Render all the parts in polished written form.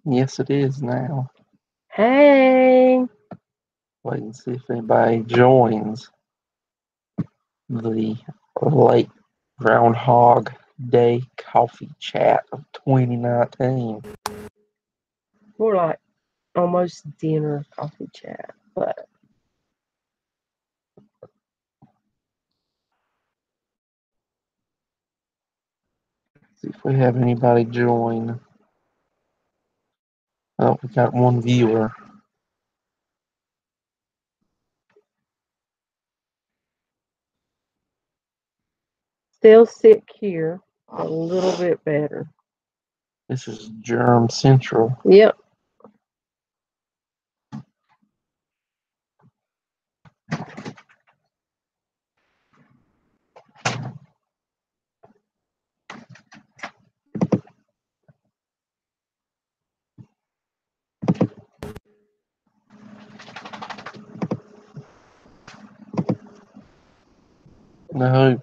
Yes, it is now. Hey, Wait and see if anybody joins the late Groundhog Day coffee chat of 2019. we're like almost dinner coffee chat, but See if we have anybody join. Oh, we got one viewer. still sick here, a little bit better. This is Germ Central. Yep. I hope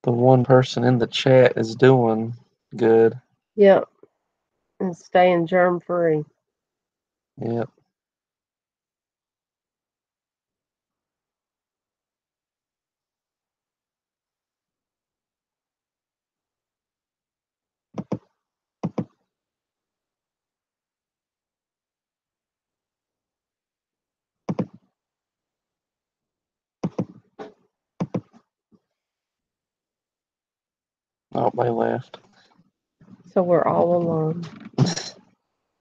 the one person in the chat is doing good. Yep. And staying germ free. Yep. Oh, they left. So we're all alone.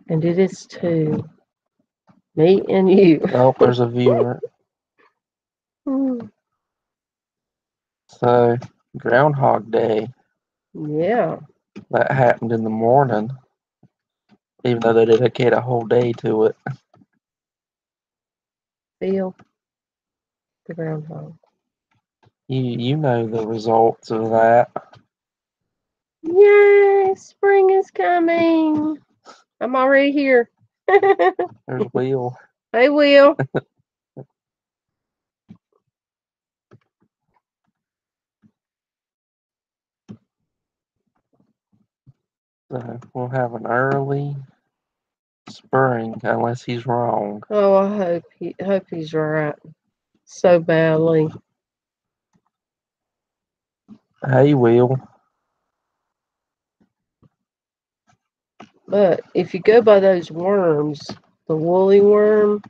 And it is two. Me and you. Oh, there's a viewer. So, Groundhog Day. Yeah. That happened in the morning, even though they dedicated a whole day to it. Feel the groundhog. You know the results of that. Yay! Spring is coming. I'm already here. There's Will. Hey, Will. So we'll have an early spring unless he's wrong. Oh, I hope he's right. So badly. Hey, Will. But if you go by those worms, the woolly worm,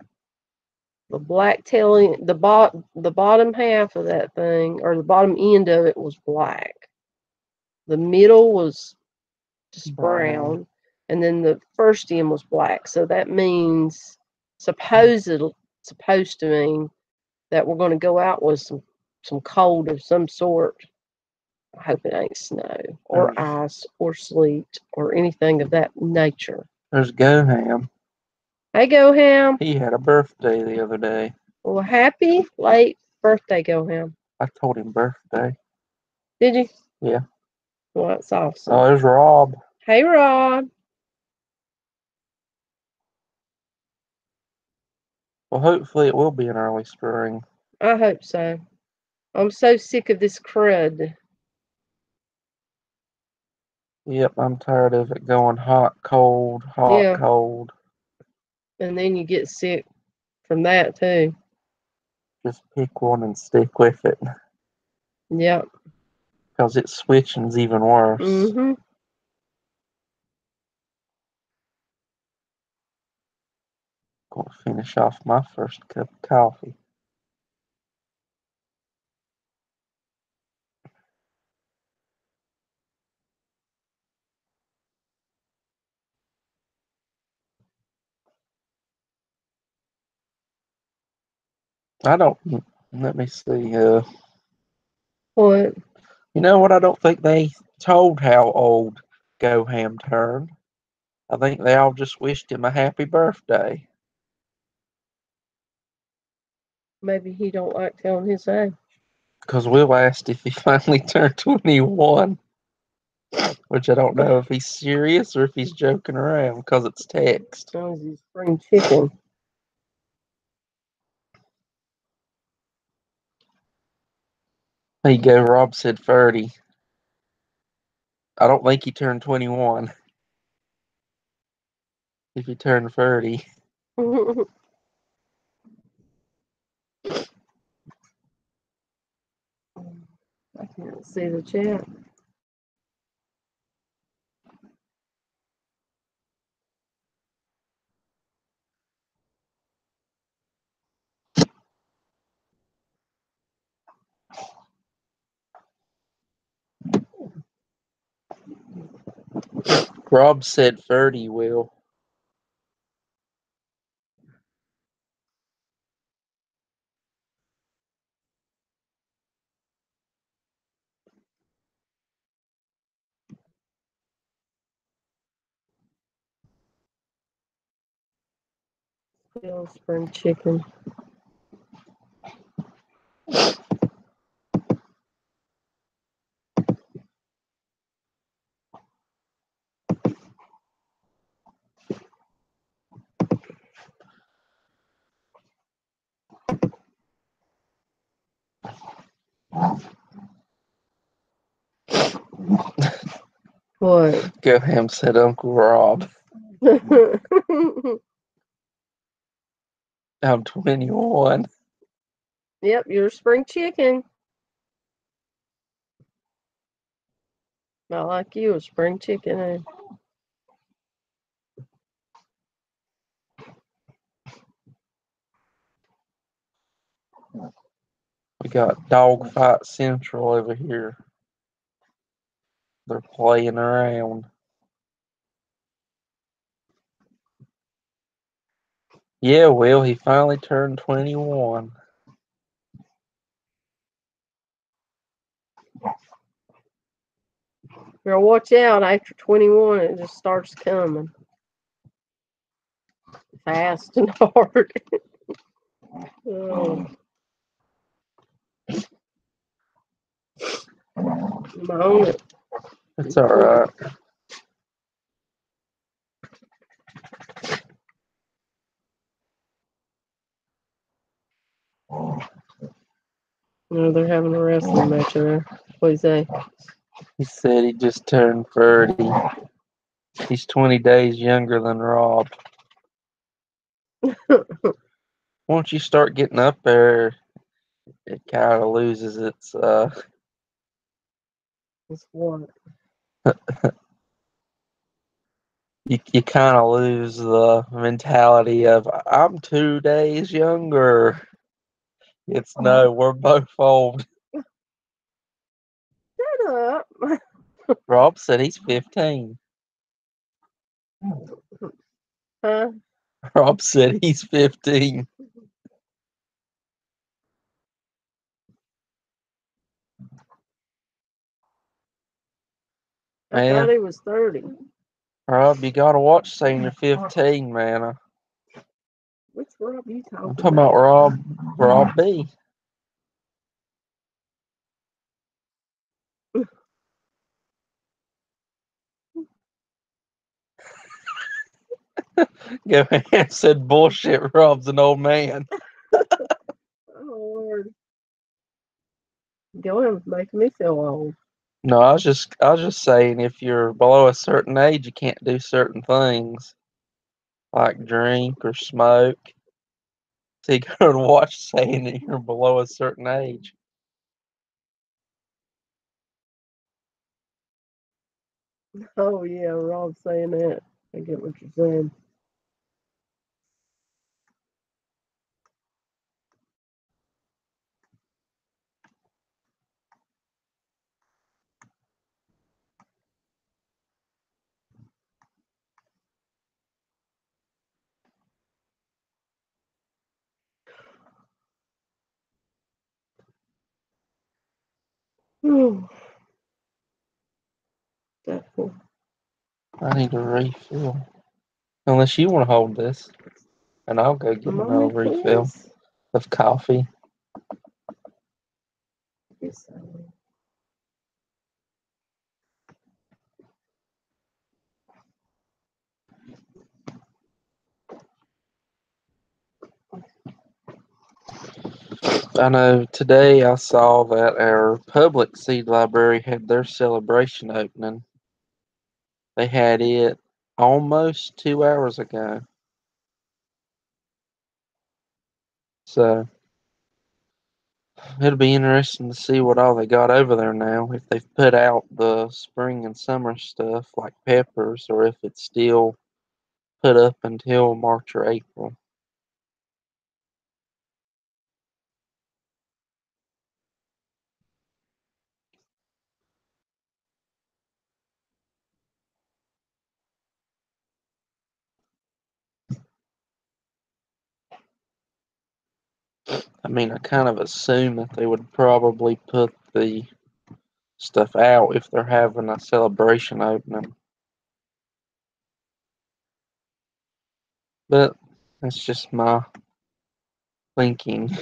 the black tailing, the bottom half of that thing, or the bottom end of it was black. The middle was just brown, and then the first end was black. So that means supposed to mean that we're going to go out with some cold of some sort. I hope it ain't snow or ice or sleet or anything of that nature. There's Goham. Hey, Goham. He had a birthday the other day. Well, happy late birthday, Goham. I told him birthday. Did you? Yeah. Well, that's awesome. Oh, there's Rob. Hey, Rob. Well, hopefully it will be an early spring. I hope so. I'm so sick of this crud. Yep, I'm tired of it going hot, cold, Yeah. cold. And then you get sick from that too. Just pick one and stick with it. Yep. Because it's switching's even worse. Mm-hmm. Gonna finish off my first cup of coffee. I don't. Let me see. What? You know what? I don't think they told how old Goham turned. I think they all just wished him a happy birthday. Maybe he don't like telling his age. Because Will asked if he finally turned 21, which I don't know if he's serious or if he's joking around because it's text. Oh, he's spring chicken. There you go. Rob said 30. I don't think he turned 21. if you turn 30. I can't see the chat. Rob said 30, Will. Still spring chicken. What? Go ham, said Uncle Rob. I'm 21. Yep, you're spring chicken. I like you, a spring chicken. Eh? We got Dogfight Central over here. They're playing around. Yeah, Will, he finally turned 21. Girl, watch out. After 21, it just starts coming. Fast and hard. Oh. I'm on it. It's alright. No, they're having a wrestling match there. What'd he say? He said he just turned 30. He's 20 days younger than Rob. Once you start getting up there, it kind of loses its It's what? you kind of lose the mentality of I'm 2 days younger. It's no, we're both old. Shut up. Rob said he's 15. Huh? Rob said he's 15. I thought Man, he was 30. Rob, you gotta watch saying you're 15, man. Which Rob you talking I'm talking about Rob B. Go ahead, said bullshit. Rob's an old man. Oh, Lord. Going making me feel old. No, I was just saying if you're below a certain age, you can't do certain things like drink or smoke. So you gotta watch saying that you're below a certain age. Oh, yeah, Rob's saying that. I get what you're saying. Definitely. I need a refill. Unless you want to hold this, and I'll go get I'm on another me, refill please. of coffee. Yes, I know today I saw that our public seed library had their celebration opening. They had it almost 2 hours ago. So it'll be interesting to see what all they got over there now. If they've put out the spring and summer stuff like peppers, or if it's still put up until March or April. I mean, I kind of assume that they would probably put the stuff out if they're having a celebration opening. But that's just my thinking.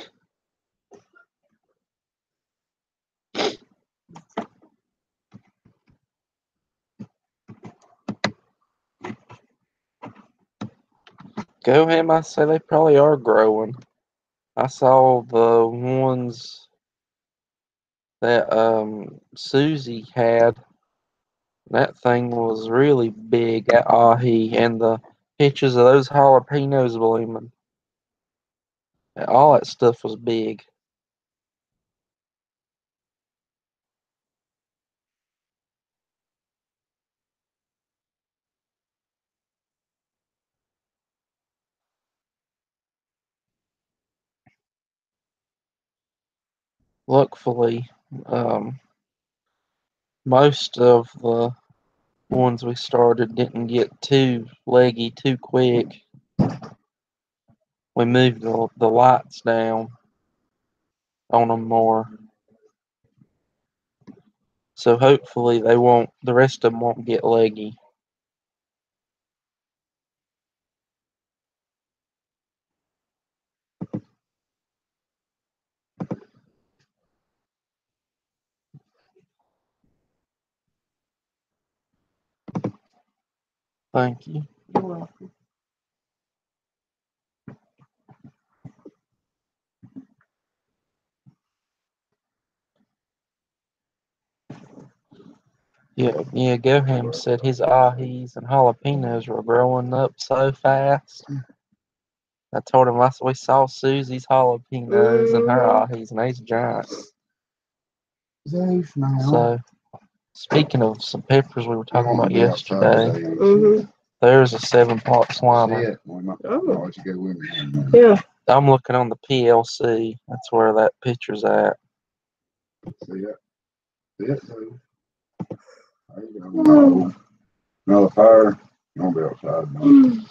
Go ahead, I say they probably are growing. I saw the ones that Susie had. That thing was really big at Ahi, and the pictures of those jalapenos blooming. All that stuff was big. Luckily, most of the ones we started didn't get too leggy too quick. We moved the lights down on them more. So hopefully the rest of them won't get leggy. Thank you. You're welcome. Yeah, Goham said his ahis and jalapenos were growing up so fast. I told him we saw Susie's jalapenos and her ahis, and they's giants. So, speaking of some peppers we were talking about yesterday, there's a 7-pot slimer. Oh. Yeah. I'm looking on the PLC. That's where that picture's at. Another fire. You're gonna be outside, man.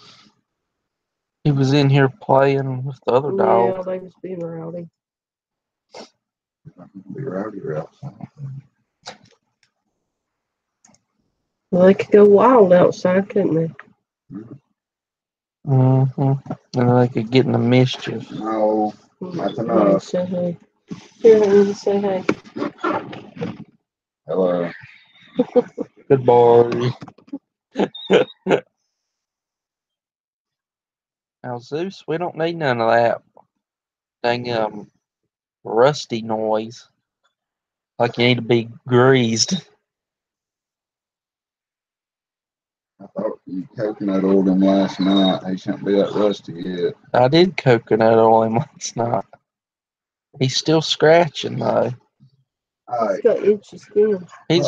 He was in here playing with the other dog. Yeah, they was being rowdy. Be rowdy or outside. Well, they could go wild outside, couldn't they? And they could get in the mischief. No, that's Let me enough. say hey. Here, let me say hey. Hello. Good boy. Now, Zeus, we don't need none of that dang rusty noise. Like you need to be greased. I thought you coconut oiled him last night. He shouldn't be that rusty yet. I did coconut oil him last night. He's still scratching though. He's got itchy skin. He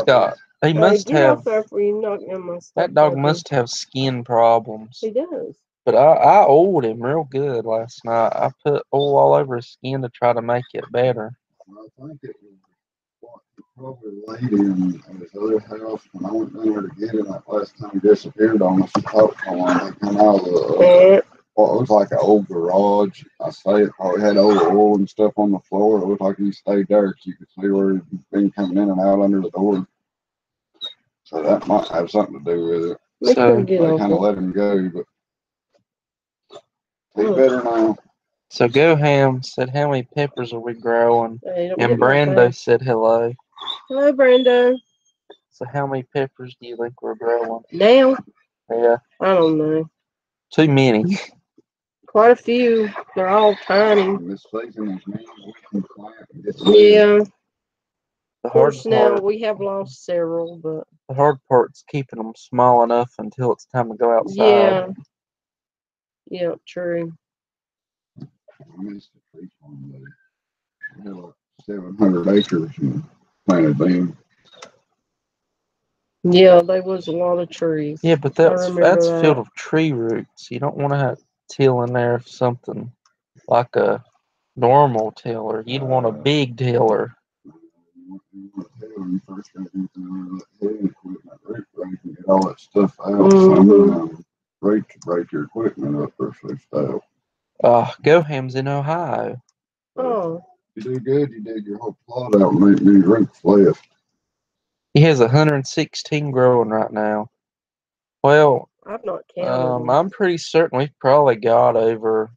must Get have. off there before you knock down my stuff. That dog puppy. must have skin problems. He does. But I oiled him real good last night. I put oil all over his skin to try to make it better. I think it was probably lady in his other house when I went down there to get him that last time he disappeared on us. Talked to him. They come out of what looked like an old garage. I say it probably had old oil and stuff on the floor. It looked like he stayed there. You could see where he'd been coming in and out under the door. So that might have something to do with it. So they kind of let him go, but he's better now. So Goham said, "How many peppers are we growing?" Hey, And Brando said, "Hello." Hello, Brando. So how many peppers do you think we're growing? Now? Yeah. I don't know. Too many. Quite a few. They're all tiny. This season is mean we can plant and get Yeah. The Of course, hard now part, we have lost several, but the hard part's keeping them small enough until it's time to go outside. yeah. Yeah, true. I missed the tree farm though. We had like 700 acres and planted them. Yeah, there was a lot of trees. Yeah, but I that's remember filled that. with tree roots. You don't want to have till in there for something like a normal tiller. You'd want a big tiller. You first got to get heavy equipment, root break, and get all that stuff out. Mhm. Break your equipment up or so stuff. Goham's in Ohio. Oh, You do good, you dig your whole plot out and make new roots left. He has 116 growing right now. Well, I've not counted them. I'm pretty certain we've probably got over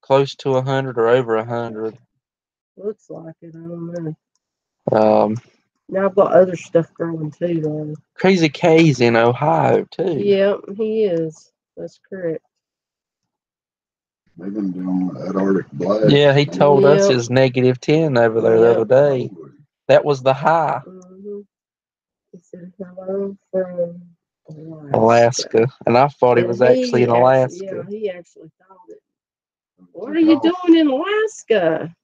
close to 100 or over 100. Looks like it. I don't know. Um, Now I've got other stuff growing too, though. Crazy K's in Ohio too. Yep, he is. That's correct. They've been doing that Arctic blast. Yeah, he told us Yep. it's -10 over there the Yep. other day. That was the high. Mhm. He said hello from Alaska. And I thought he And was actually in Alaska. Yeah, he actually thought it. What are you doing in Alaska?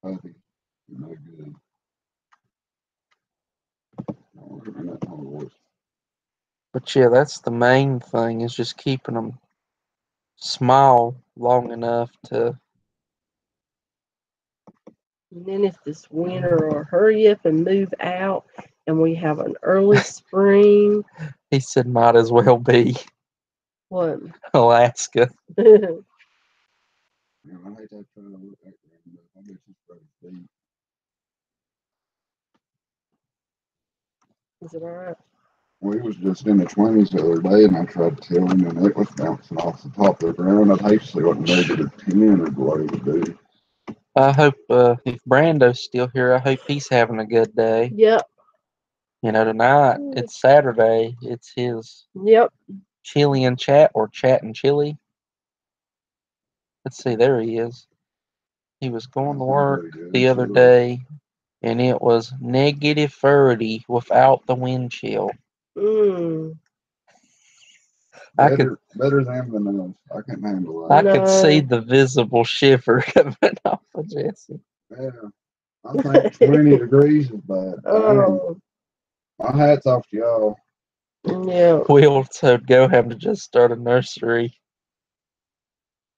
I think no good. But yeah, that's the main thing is just keeping them small long enough to. And then if this winter or hurry up and move out and we have an early spring. He said might as well be What? Alaska. I hate that trying to look at them, but I guess it's pretty deep. Is it all right? We was just in the 20s the other day, and I tried to tell him, and it was bouncing off the top of the ground. I'd hate to see what -10 or below would do. I hope if Brando's still here, I hope he's having a good day. Yep. Tonight it's Saturday. It's his Yep. chili and chat or chat and chili. Let's see, there he is. He was going to work the other day, and it was -30 without the wind chill. Mm. Better them than us. I can handle I that. could see the visible shiver coming off of Jesse. Yeah, I think 20 degrees is bad. Oh. My hat's off to y'all. Yeah. Will told Goham to just start a nursery.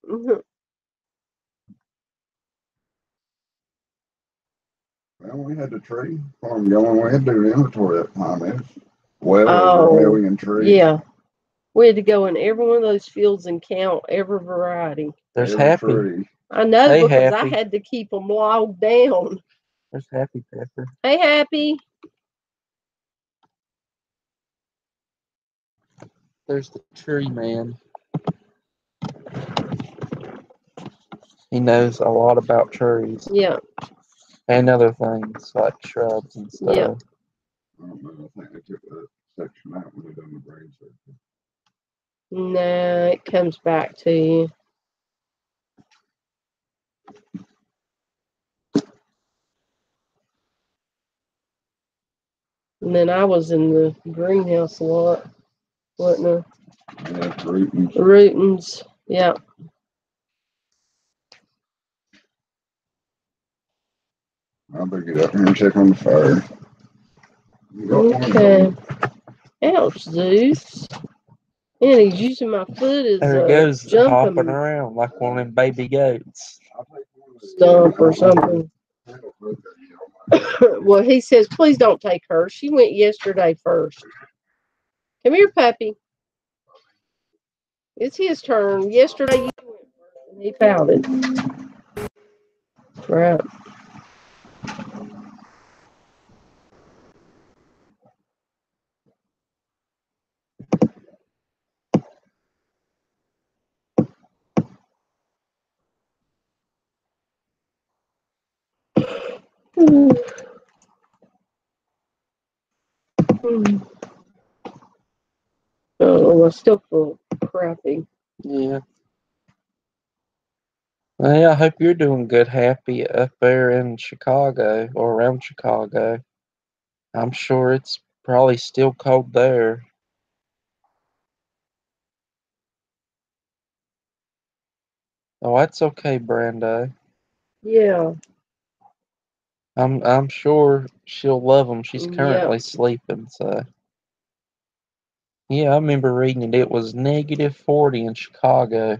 Mhm. Well, we had the tree farm going. We had to do the inventory that time. It was well over Oh, a million trees. yeah. We had to go in every one of those fields and count every variety. There's Every Happy. tree. I know Hey, because I Happy. had to keep them logged down. There's Happy Pepper. Hey, Happy. There's the tree man. He knows a lot about trees Yeah. and other things like shrubs and stuff. Yeah. I don't know. I think they took that section out when they done the brain surgery. No, it comes back to you. And then I was in the greenhouse a lot, wasn't I? Yeah, rootings. Rootings. Yeah. I better get up here and check on the fire. Okay. Ouch, Zeus. And he's using my foot as There he a goes, hopping jumping around like one of them baby goats. stump or something. Well, he says, please don't take her. She went yesterday first. Come here, puppy. It's his turn. Yesterday you went first and he pouted. Right. Oh, I still feel crappy. Yeah. Well, yeah, I hope you're doing good, happy up there in Chicago or around Chicago. I'm sure it's probably still cold there. Oh, that's okay, Brando. Yeah. I'm sure she'll love them. She's Yep. currently sleeping, so. Yeah, I remember reading it. It was -40 in Chicago.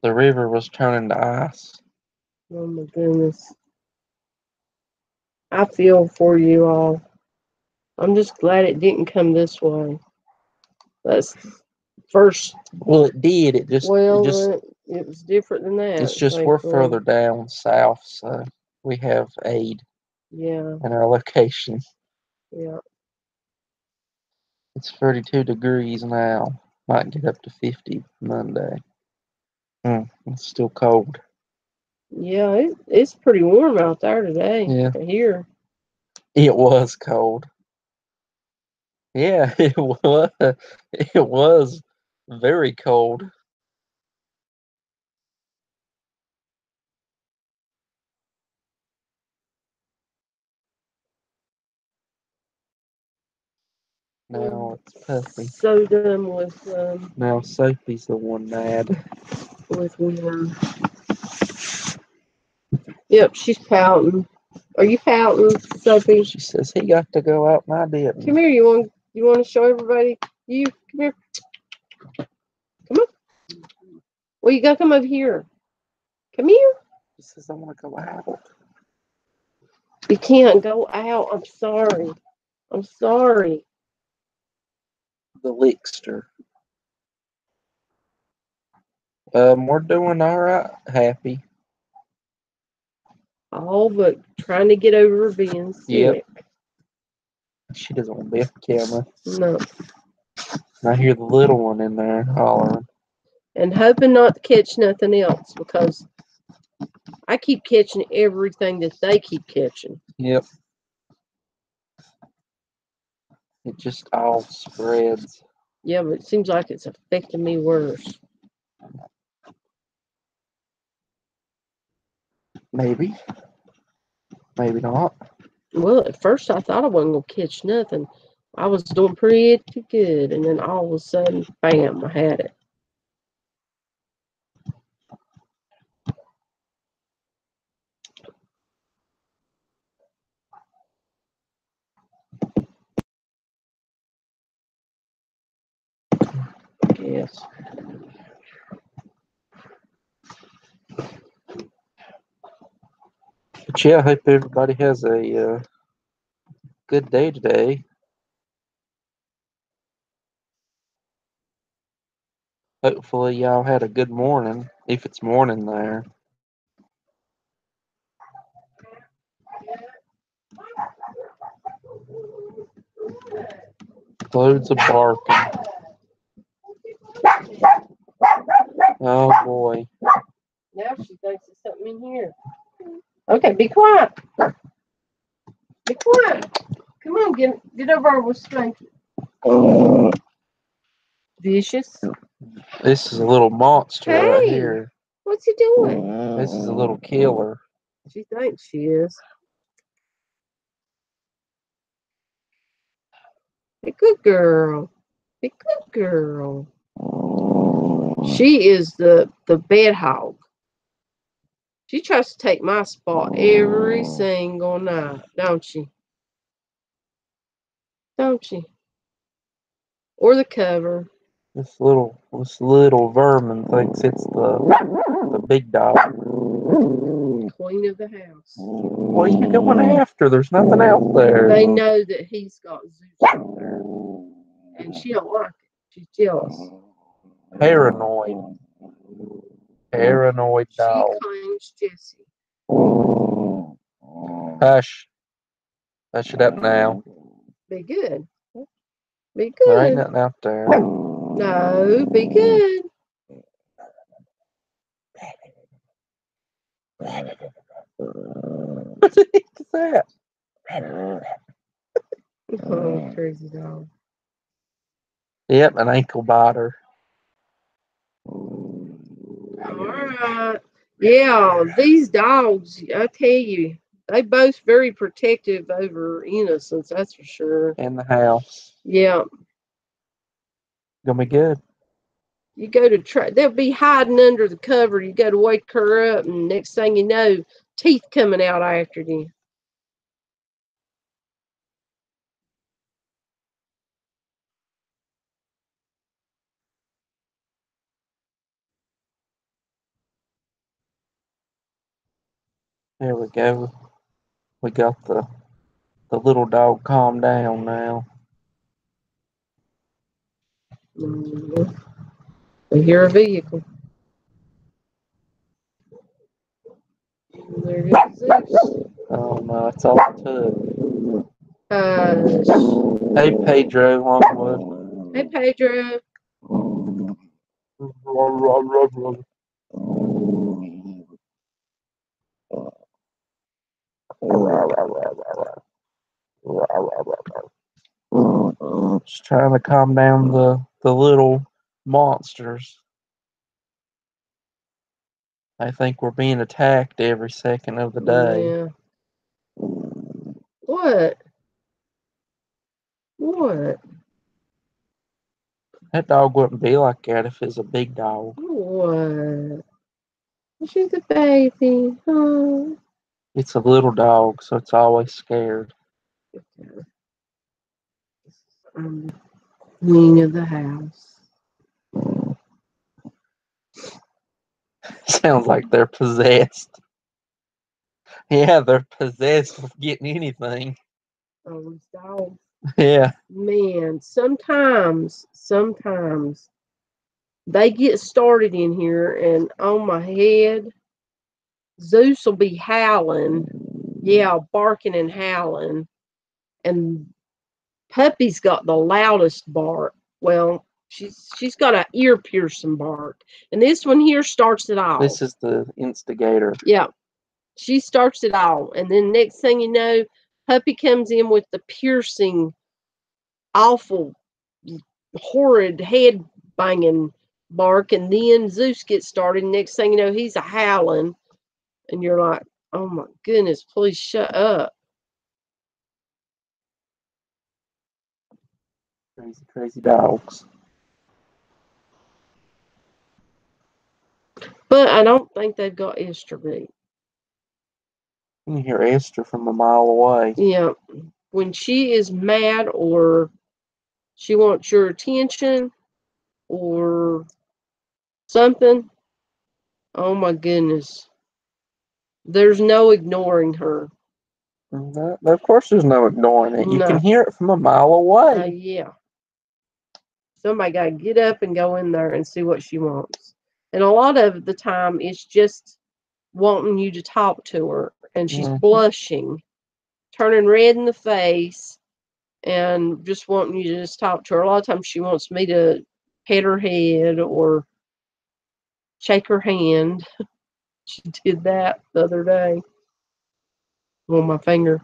The river was turning to ice. Oh my goodness. I feel for you all. I'm just glad it didn't come this way. That's first. Well, it did. It just It was different than that. it's just we're thankfully. further down south, so we have aid Yeah. in our location. Yeah. It's 32 degrees now. Might get up to 50 Monday. It's still cold. Yeah. It's pretty warm out there today. Yeah. Here. It was cold. Yeah, it was. It was very cold. Now it's Puffy. So done with Now Sophie's the one mad. with warm. Yep, she's pouting. Are you pouting, Sophie? She says he got to go out and I didn't. Come here. You want to show everybody? You come here. Come on. Well, you gotta come over here. Come here. She says I want to go out. You can't go out. I'm sorry. I'm sorry. The Lickster. We're doing all right. Happy. All but trying to get over being sick. Yep. She doesn't want to be on camera. No. I hear the little one in there hollering. And hoping not to catch nothing else because I keep catching everything that they keep catching. Yep. It just all spreads. Yeah, but it seems like it's affecting me worse. Maybe. Maybe not. Well, at first I thought I wasn't going to catch nothing. I was doing pretty good. And then all of a sudden, bam, I had it. Yes. But yeah, I hope everybody has a good day today. Hopefully y'all had a good morning, if it's morning there. Loads of barking. Oh boy. Now she thinks there's something in here. Okay, be quiet. Be quiet. Come on, get over with Spanky. Vicious. This is a little monster right Hey, here. what's he doing? This is a little killer. She thinks she is. Be good girl. Be good girl. She is the bed hog. She tries to take my spot every single night, don't she? Don't she? Or the cover. This little vermin thinks it's the big dog. Queen of the house. What are you going after? There's nothing out there. They know that he's got Zeus out there. And she don't like it. She's jealous. Paranoid. Paranoid dog. She claims Jesse. Hush. Hush it up now. Be good. Be There ain't good. nothing out there. No, be good. What the heck is that? Oh, crazy dog. Yep, an ankle biter. All right. Yeah, these dogs, I tell you, they both very protective over innocents, that's for sure. In the house. Yeah. Gonna be good. You go to try, they'll be hiding under the cover. You go to wake her up, and next thing you know, teeth coming out after you. There we go. We got the little dog calmed down now. I hear a vehicle. There goes Zeus. Oh no, it's all too. Hey Pedro Longwood. Hey Pedro. Just trying to calm down the little monsters. I think we're being attacked every second of the day. Yeah. What? What? That dog wouldn't be like that if it's a big dog. What? She's a baby. Oh. It's a little dog, so it's always scared. Wing of the house. Sounds like they're possessed. Yeah, they're possessed with getting anything. Oh, these dogs. Yeah. Man, sometimes they get started in here, and on my head, Zeus will be howling. Yeah, barking and howling. And Puppy's got the loudest bark. Well, she's got an ear piercing bark. And this one here starts it all. This is the instigator. Yeah. She starts it all. And then next thing you know, Puppy comes in with the piercing, awful, horrid head banging bark. And then Zeus gets started. Next thing you know, he's a howling. And you're like, oh my goodness, please shut up. Crazy, crazy dogs. But I don't think they've got Esther beat. You can hear Esther from a mile away. Yeah. When she is mad or she wants your attention or something, oh my goodness. There's no ignoring her. No, of course, there's no ignoring it. You No. can hear it from a mile away. Yeah. Somebody got to get up and go in there and see what she wants. And a lot of the time, it's just wanting you to talk to her. And she's blushing, turning red in the face, and just wanting you to just talk to her. A lot of times she wants me to pet her head or shake her hand. She did that the other day on my finger.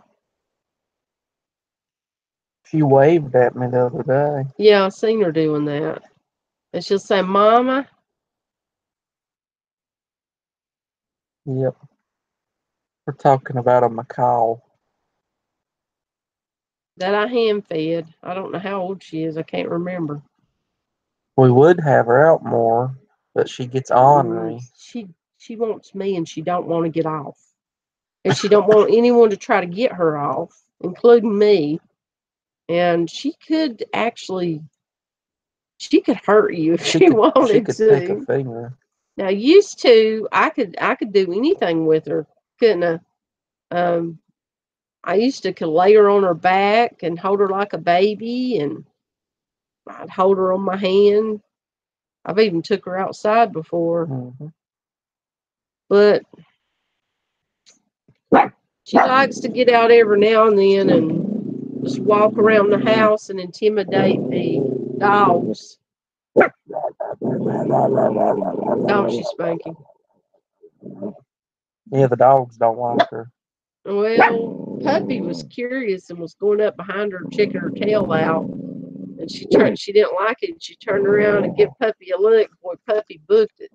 She waved at me the other day. Yeah, I seen her doing that. And she'll say, Mama. Yep. We're talking about a macaw. That I hand fed. I don't know how old she is. I can't remember. We would have her out more, but she gets ornery. She wants me, and she don't want to get off. And she don't want anyone to try to get her off, including me. And she could hurt you if she wanted she could to. take a finger. Now, used to, I could do anything with her, couldn't I? I used to could lay her on her back and hold her like a baby, and I'd hold her on my hand. I've even took her outside before. Mm-hmm. But she likes to get out every now and then and just walk around the house and intimidate the dogs. Oh, she's spanking. Yeah, the dogs don't like her. Well, Puppy was curious and was going up behind her, checking her tail out. And she didn't like it. She turned around and gave Puppy a look. Boy, Puppy booked it.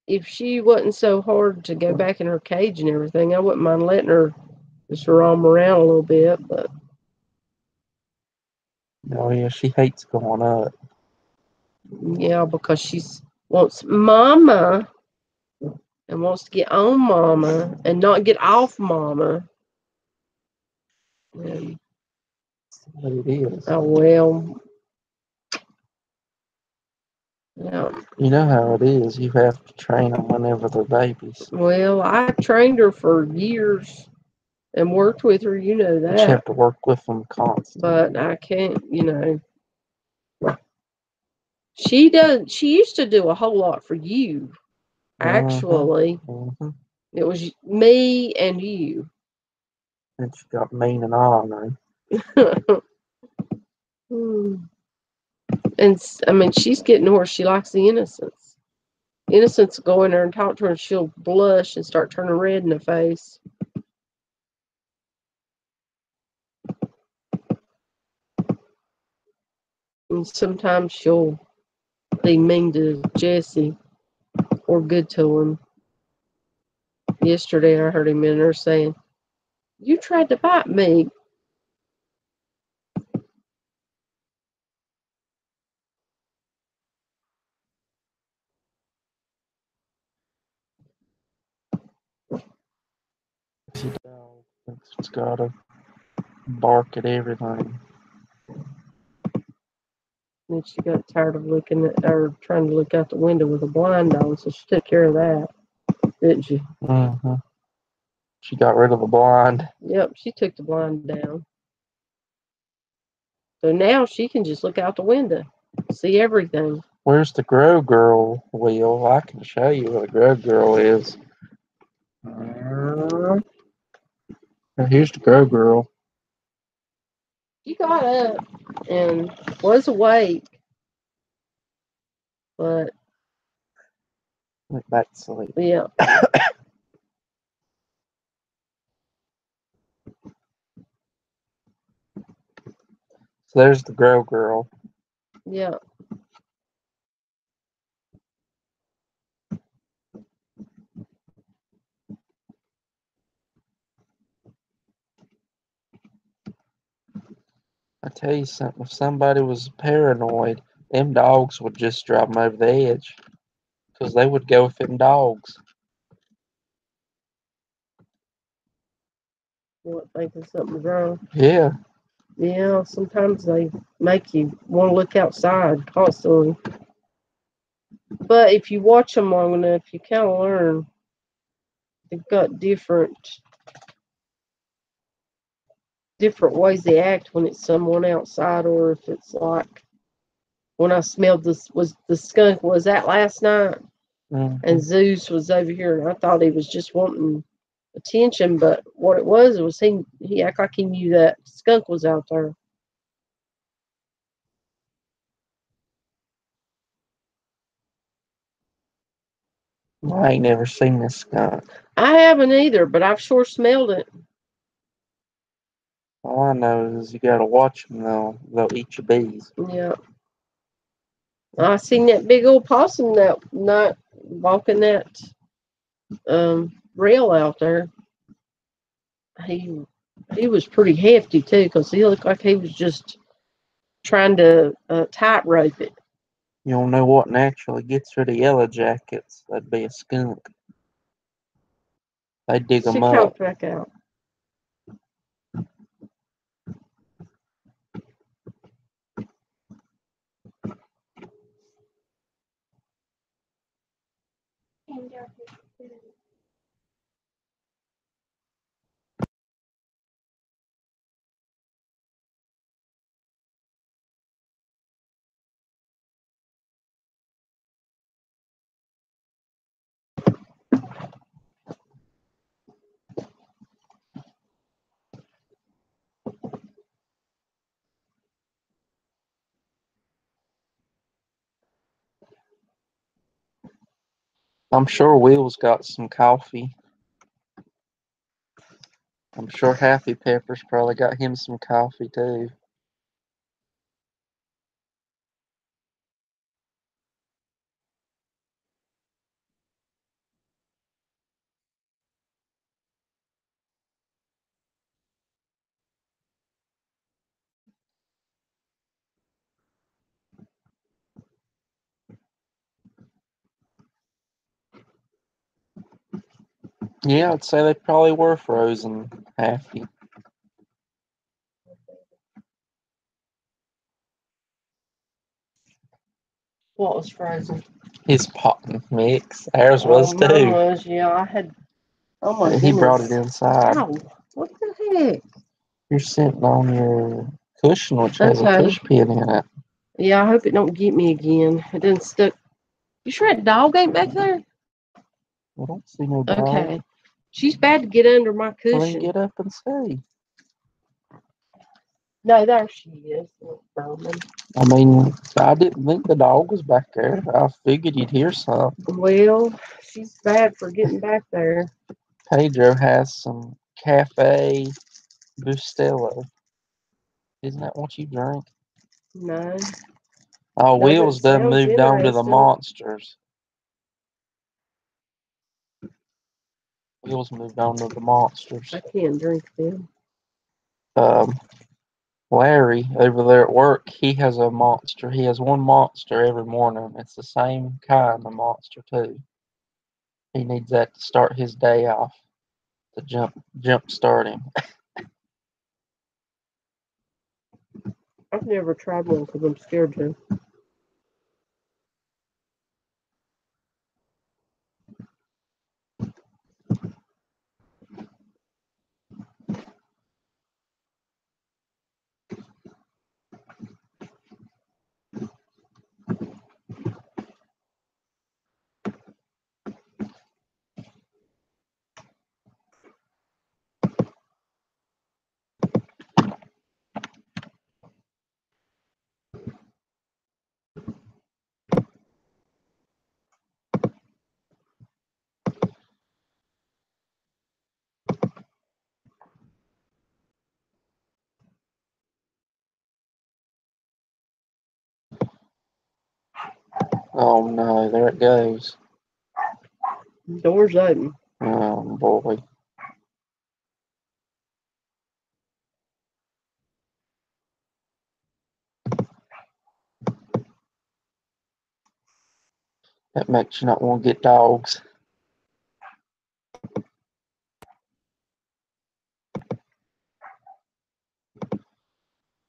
if she wasn't so hard to go back in her cage and everything, I wouldn't mind letting her just roam around a little bit. But Oh yeah, she hates going up. yeah, because she's wants mama and wants to get on mama and not get off mama. And, That's what it is. oh well, yeah. You know how it is. You have to train them whenever they're babies. Well, I trained her for years and worked with her. You know But you that. have to work with them constantly. But I can't. She does. She used to do a whole lot for you. Actually, Mm-hmm. it was me and you. And she got mean and ornery. Hmm. And I mean, she's getting to where she likes the innocence. Innocence will go in there and talk to her, and she'll blush and start turning red in the face. And sometimes she'll be mean to Jesse or good to him. Yesterday, I heard him in there saying, "You tried to bite me." She dog thinks it's gotta bark at everything. And she got tired of looking at or trying to look out the window with a blind on, so she took care of that, didn't she? Mm-hmm. She got rid of the blind. Yep, she took the blind down. So now she can just look out the window, see everything. Where's the Grow Girl wheel? I can show you what a Grow Girl is. Here's the Grow Girl. She got up and was awake, but Went back to sleep. yeah, So there's the Grow Girl. yeah. I tell you something, if somebody was paranoid, them dogs would just drive them over the edge. Because they would go with them dogs. What, thinking something's wrong? Yeah. Yeah, sometimes they make you want to look outside constantly. But if you watch them long enough, you kind of learn. They've got different ways they act when it's someone outside, or if it's like when I smelled this was the skunk was that last night, Mm-hmm. and Zeus was over here, and I thought he was just wanting attention, but what it was he acted like he knew that skunk was out there. I ain't never seen this skunk. I haven't either, but I've sure smelled it. All I know is you gotta watch them, they'll eat your bees. Yeah. I seen that big old possum that night walking that rail out there. He he was pretty hefty too, because he looked like he was just trying to tightrope it. You don't know what naturally gets rid of yellow jackets. That'd be a skunk. They dig She them come up. back out. I'm sure Will's got some coffee. I'm sure Happy Pepper's probably got him some coffee too. Yeah, I'd say they probably were frozen happy. What was frozen? His pot mix. Ours was Mine too. was, yeah. I had. Oh my He brought it goodness. inside. Ow! What the heck? You're sitting on your cushion, which has a Okay. push pin in it. Yeah, I hope it don't get me again. It didn't stuck. You sure that dog ain't back there? I don't see no dog. Okay. She's bad to get under my So then cushion. get up and see. No, there she is. Little Berman. I mean, I didn't think the dog was back there. I figured you'd hear something. Well, she's bad for getting back there. Pedro has some Cafe Bustelo. Isn't that what you drink? No. Oh, No, but Will's it done sounds moved on to the interesting. monsters. Will's moved on to the monsters. I can't drink them. Larry over there at work, he has a monster. He has one monster every morning. It's the same kind of monster too. He needs that to start his day off, to jump start him. I've never tried one because I'm scared to. Oh no, there it goes. Door's open. Oh boy. That makes you not want to get dogs.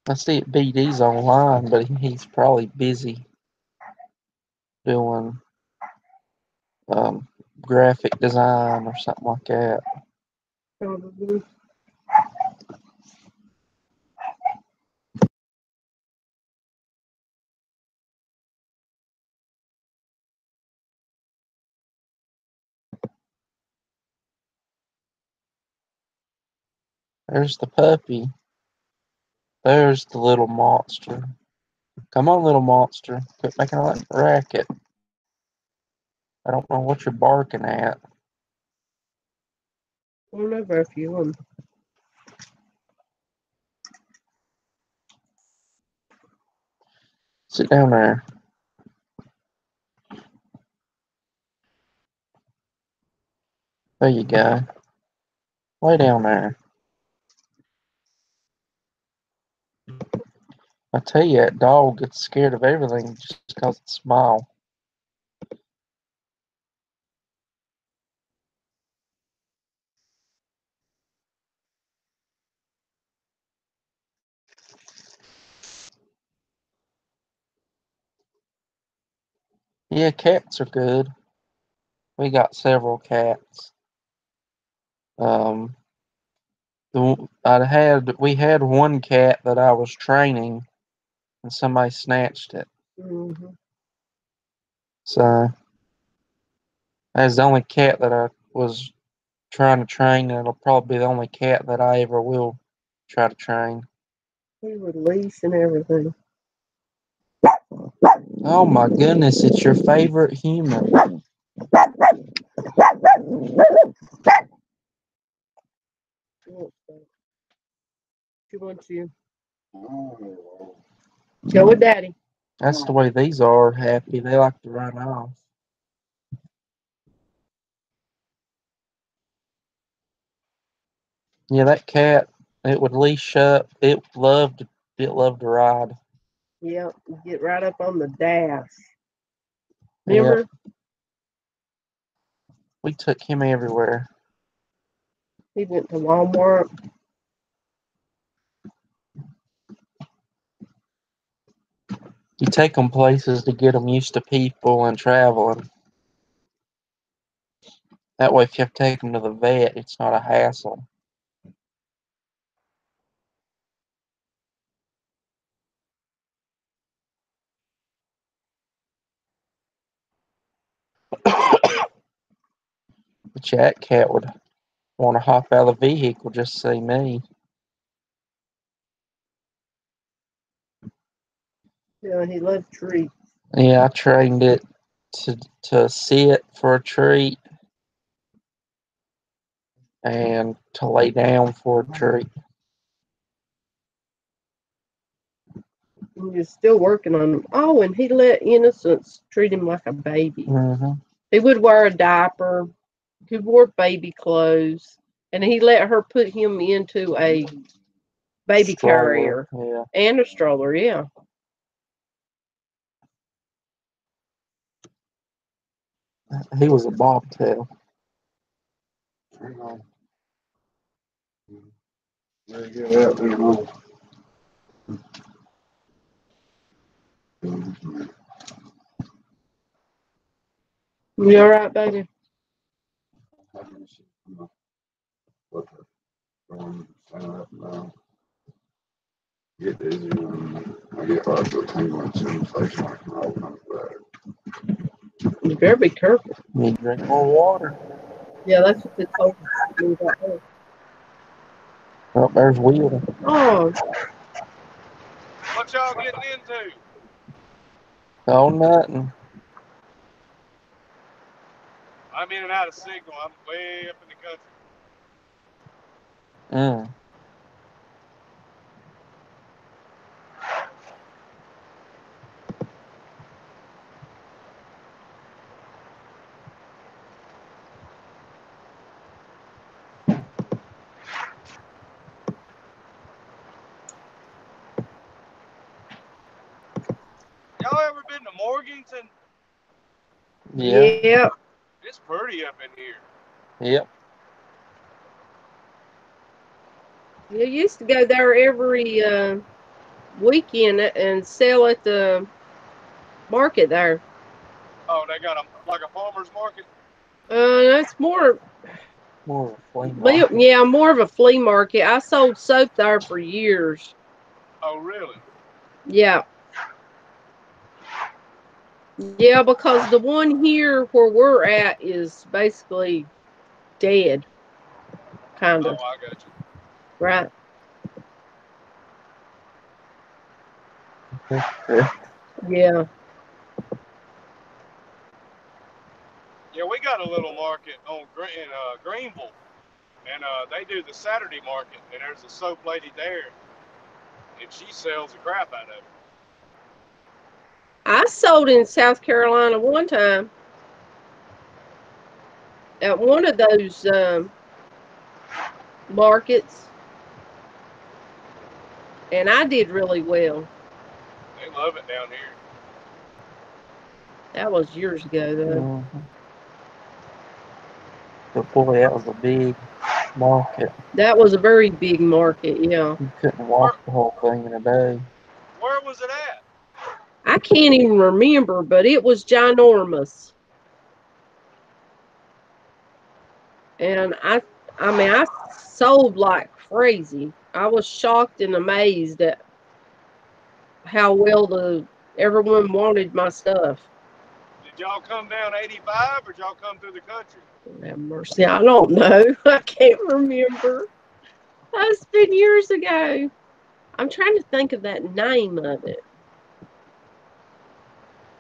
I see it BD's online, but he's probably busy doing graphic design or something like that. Probably. There's the puppy. There's the little monster. Come on, little monster. Quit making a racket. I don't know what you're barking at. I don't know very few of them. Sit down there. There you go. Lay down there. I tell you, that dog gets scared of everything just because it's small. Yeah, cats are good. We got several cats. Um, we had one cat that I was training, and somebody snatched it. Mm-hmm. So that's the only cat that I was trying to train, and it'll probably be the only cat that I ever will try to train. We would lease and everything. Oh my goodness, it's your favorite human. She wants you. Oh, Go with Daddy. That's the way these are happy. They like to run off. Yeah, that cat, it would leash up. It loved to ride. Yep. Get right up on the dash. Yeah, Remember? we took him everywhere. He went to Walmart. You take them places to get them used to people and traveling. That way, if you have to take them to the vet, it's not a hassle. The chat cat would want to hop out of the vehicle just to see me. Yeah, he loved treats. Yeah, I trained it to sit for a treat and to lay down for a treat. He was still working on him. Oh, and he let Innocence treat him like a baby. Mm-hmm. He would wear a diaper. He wore baby clothes, and he let her put him into a baby Stroller, carrier yeah. and a stroller. Yeah. He was a bobtail. Hang on. Better get out there now. You all right, baby? Stand up now. Get dizzy when I get like a tingling sensation like when I open up the You better be careful. You need to drink more water. Yeah, that's what they told me about her. Oh, there's Wheel. Oh, What y'all getting into? Oh, nothing. I'm in and out of signal. I'm way up in the country. Mm. Y'all ever been to Morganton? Yeah. yeah. It's pretty up in here. Yep. You used to go there every weekend and sell at the market there. Oh, they got like a farmer's market? That's more, More of a flea market. yeah, more of a flea market. I sold soap there for years. Oh, really? Yeah. Yeah, because the one here where we're at is basically dead, kind Oh, of, I got you. right? Yeah. Yeah, we got a little market in Greenville, and they do the Saturday market, and there's a soap lady there, and she sells the crap out of it. I sold in South Carolina one time at one of those markets, and I did really well. They love it down here. That was years ago, though. Mm-hmm. But boy, that was a big market. That was a very big market, yeah. You couldn't walk the whole thing in a day. Where was it at? I can't even remember, but it was ginormous. And I sold like crazy. I was shocked and amazed at how well everyone wanted my stuff. Did y'all come down 85 or did y'all come through the country? Have mercy, I don't know. I can't remember. That's been years ago. I'm trying to think of that name of it.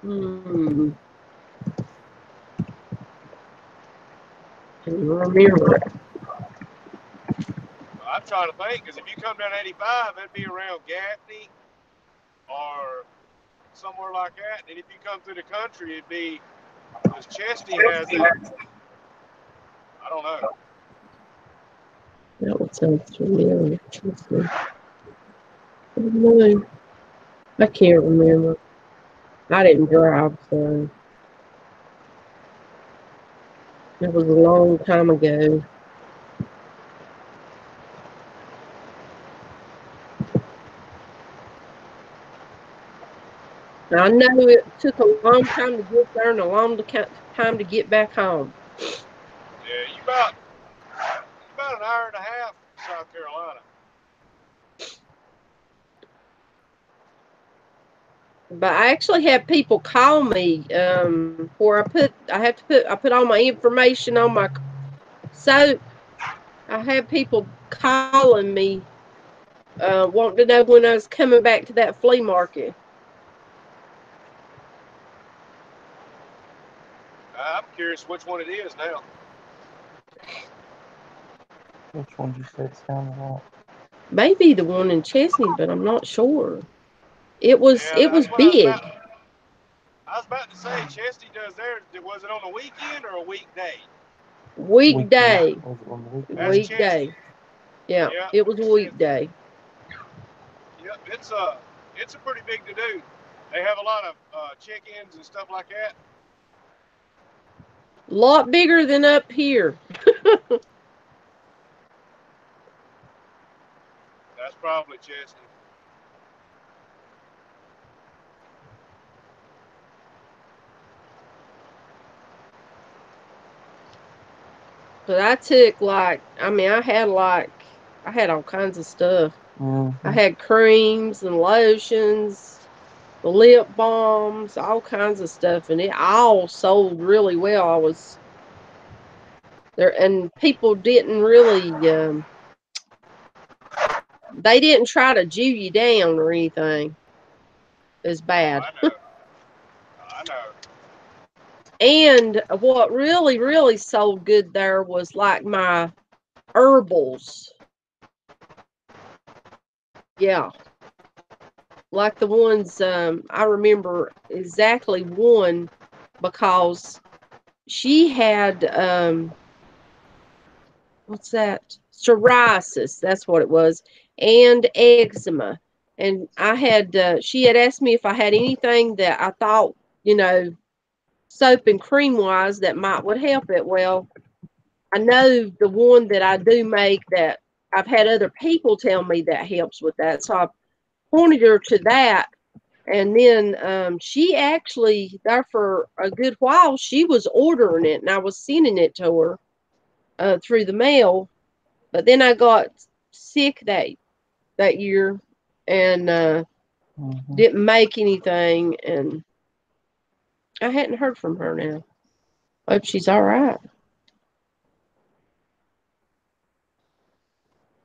Can you remember it? I'm trying to think, because if you come down 85, that'd be around Gaffney or somewhere like that. And if you come through the country, it'd be, because Chesney has it. I don't know. That would sound familiar. No, I can't remember. I didn't drive, so it was a long time ago. I know it took a long time to get there and a long time to get back home. Yeah, you about an hour and a half from South Carolina. But I actually had people call me where I put all my information on my soap. I had people calling me wanting to know when I was coming back to that flea market. I'm curious which one it is now. Which one you said sounded like? Maybe the one in Chesney, but I'm not sure. It was Yeah, that's what big. I was about to say. Chesty does theirs. Was it on a weekend or a weekday? Weekday. Was it on the weekend? That's Weekday. Chesty. Yeah, Yeah, it was a weekday. Yep, it's a pretty big to do. They have a lot of chickens and stuff like that. A lot bigger than up here. That's probably Chesty. But I took I had all kinds of stuff. I had creams and lotions, lip balms, all kinds of stuff, and it all sold really well. I was there, and people didn't really, they didn't try to Jew you down or anything. It's bad. I know. I know. And what really, really sold good there was like my herbals. Yeah. Like the ones, I remember exactly one because she had, what's that? Psoriasis. That's what it was. And eczema. And she had asked me if I had anything that I thought, soap and cream wise that would help it. Well, I know the one that I do make that I've had other people tell me that helps with that. So I pointed her to that. And then she actually, there for a good while, she was ordering it and I was sending it to her through the mail. But then I got sick that year and didn't make anything. And I hadn't heard from her now. Hope she's all right.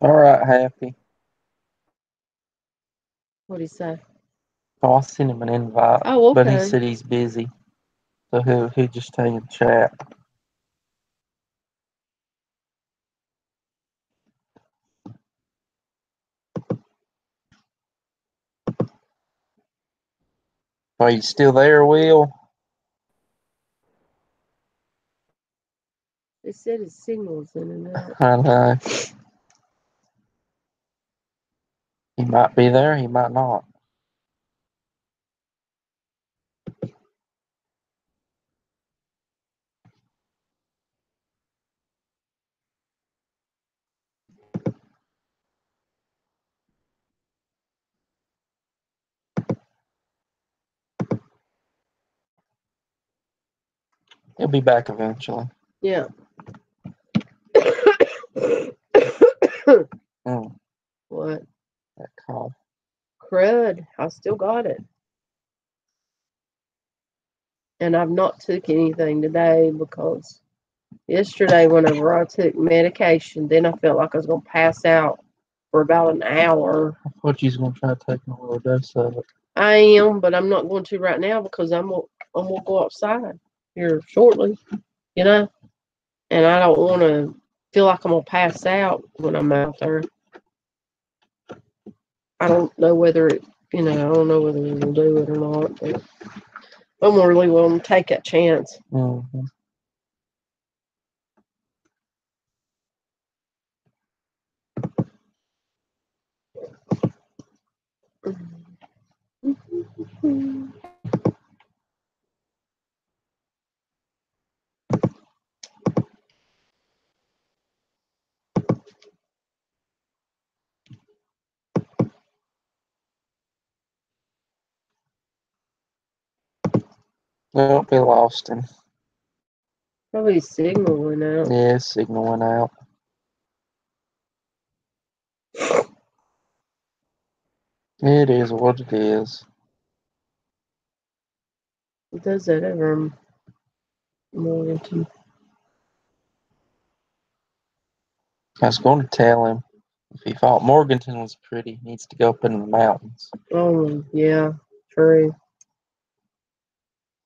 All right, Happy. What do you say? Oh, I sent him an invite, Oh, but he okay. said he's busy, so he'll just stay in chat. Are you still there, Will? They said his signal's in and out. I know. He might be there, he might not. He'll be back eventually. Yeah. What? That call. Crud. I still got it. And I've not took anything today because yesterday whenever I took medication, then I felt like I was going to pass out for about an hour. I thought you was going to try to take a little dose of it. I am, but I'm not going to right now because I'm gonna go outside here shortly, and I don't want to feel like I'm gonna pass out when I'm out there. I don't know whether it, I don't know whether it'll do it or not, but I'm really willing to take that chance. Mm-hmm. Don't be lost in. Probably his signal went out. Yeah, signal went out. It is what it is. He does that ever Morganton. I was going to tell him if he thought Morganton was pretty, he needs to go up in the mountains. Oh, yeah, true.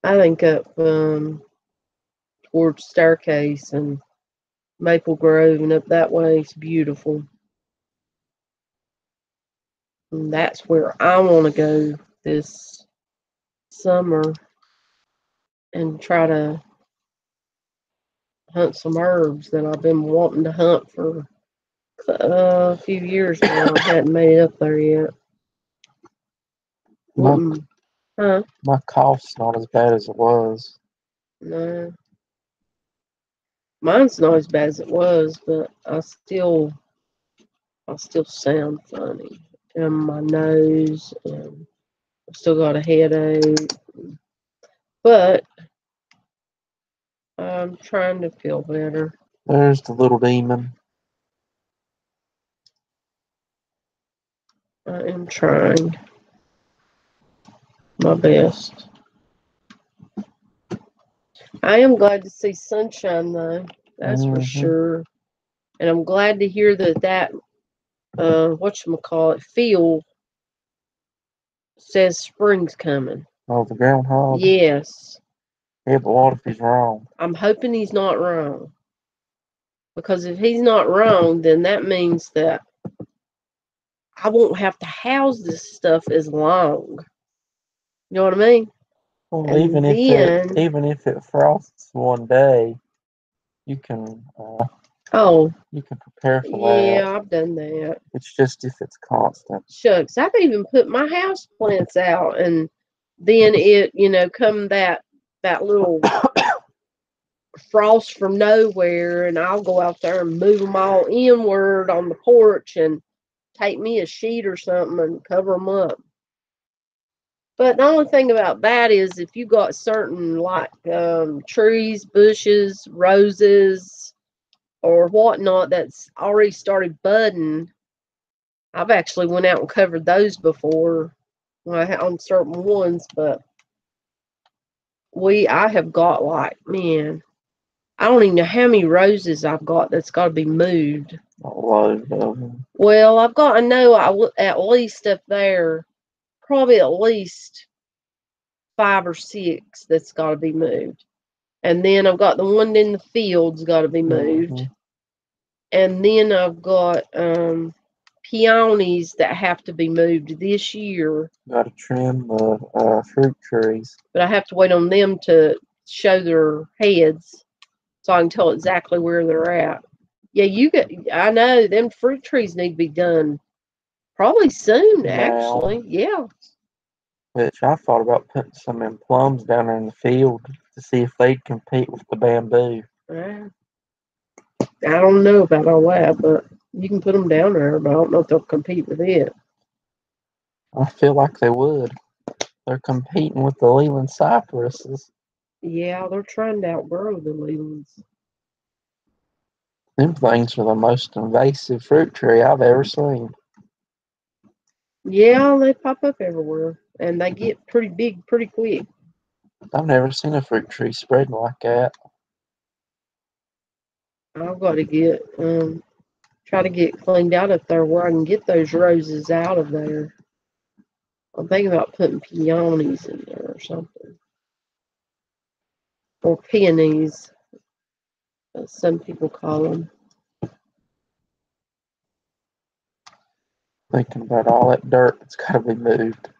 I think up towards Staircase and Maple Grove and up that way is beautiful. And that's where I want to go this summer and try to hunt some herbs that I've been wanting to hunt for a few years now. I hadn't made it up there yet. Huh? My cough's not as bad as it was. No. Mine's not as bad as it was, but I still sound funny. And my nose, and I've still got a headache. But I'm trying to feel better. There's the little demon. I am trying my best. I am glad to see sunshine, though. That's for sure. And I'm glad to hear that whatchamacallit, field says spring's coming. Oh, the groundhog? Yes. Yeah, but what if he's wrong? I'm hoping he's not wrong. Because if he's not wrong, then that means that I won't have to house this stuff as long. You know what I mean? Well, And even if it frosts one day, you can prepare for that. Yeah, I've done that. It's just if it's constant. Shucks, I've even put my house plants out, and then it, come that little frost from nowhere, and I'll go out there and move them all inward on the porch and take me a sheet or something and cover them up. But the only thing about that is if you got certain like trees, bushes, roses, or whatnot that's already started budding, I've actually went out and covered those before on certain ones. But I have got like, man, I don't even know how many roses I've got that's got to be moved. A load of them. Well, I know at least up there, probably at least 5 or 6 that's got to be moved. And then I've got the one in the field's got to be moved. And then I've got peonies that have to be moved this year. Got to trim the fruit trees. But I have to wait on them to show their heads so I can tell exactly where they're at. Yeah, I know them fruit trees need to be done probably soon, actually. Yeah. Which I thought about putting some of them plums down there in the field to see if they'd compete with the bamboo. I don't know about all that, but you can put them down there, but I don't know if they'll compete with it. I feel like they would. They're competing with the Leland cypresses. Yeah, they're trying to outgrow the Lelands. Them things are the most invasive fruit tree I've ever seen. Yeah, they pop up everywhere, and they get pretty big pretty quick. I've never seen a fruit tree spreading like that. I've got to try to get cleaned out up there where I can get those roses out of there. I'm thinking about putting peonies in there or something. Or peonies, as some people call them. Thinking about all that dirt that's got to be moved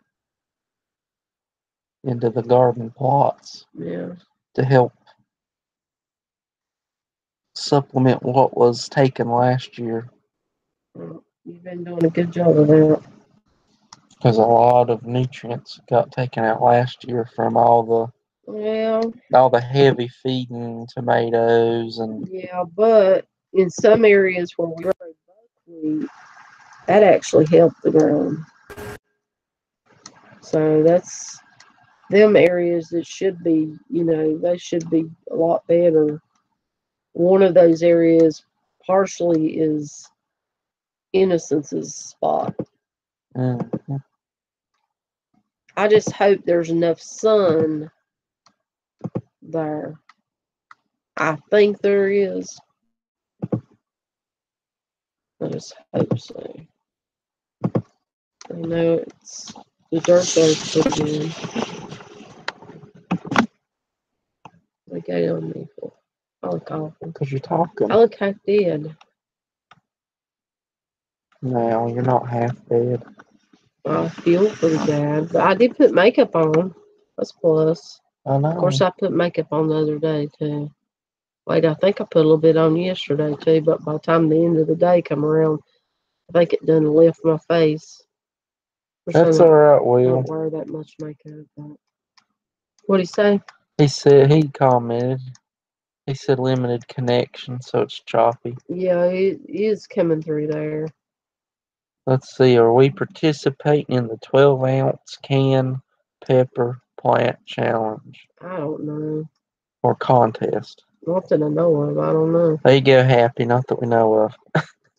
into the garden plots. Yeah. To help supplement what was taken last year. Well, you've been doing a good job of that. Because a lot of nutrients got taken out last year from all the heavy feeding tomatoes and. Yeah, but in some areas where we grow buckwheat, that actually helped the ground. So that's them areas that should be, they should be a lot better. One of those areas partially is Innocence's spot. Mm-hmm. I just hope there's enough sun there. I think there is. I just hope so. I know it's the dirt there's pretty good. They got on me for. I look awful. Because you're talking. I look half dead. No, you're not half dead. I feel pretty bad, but I did put makeup on. That's plus. I know. Of course, I put makeup on the other day too. Wait, I think I put a little bit on yesterday too, but by the time the end of the day come around, I think it done lift my face. That's all right, I Will. don't wear that much makeup. But what'd he say? He said, he commented, he said limited connection, so it's choppy. Yeah, it is coming through there. Let's see, are we participating in the 12-ounce can pepper plant challenge I don't know. or contest? Not that I know of. I don't know. There you go, Happy, not that we know of.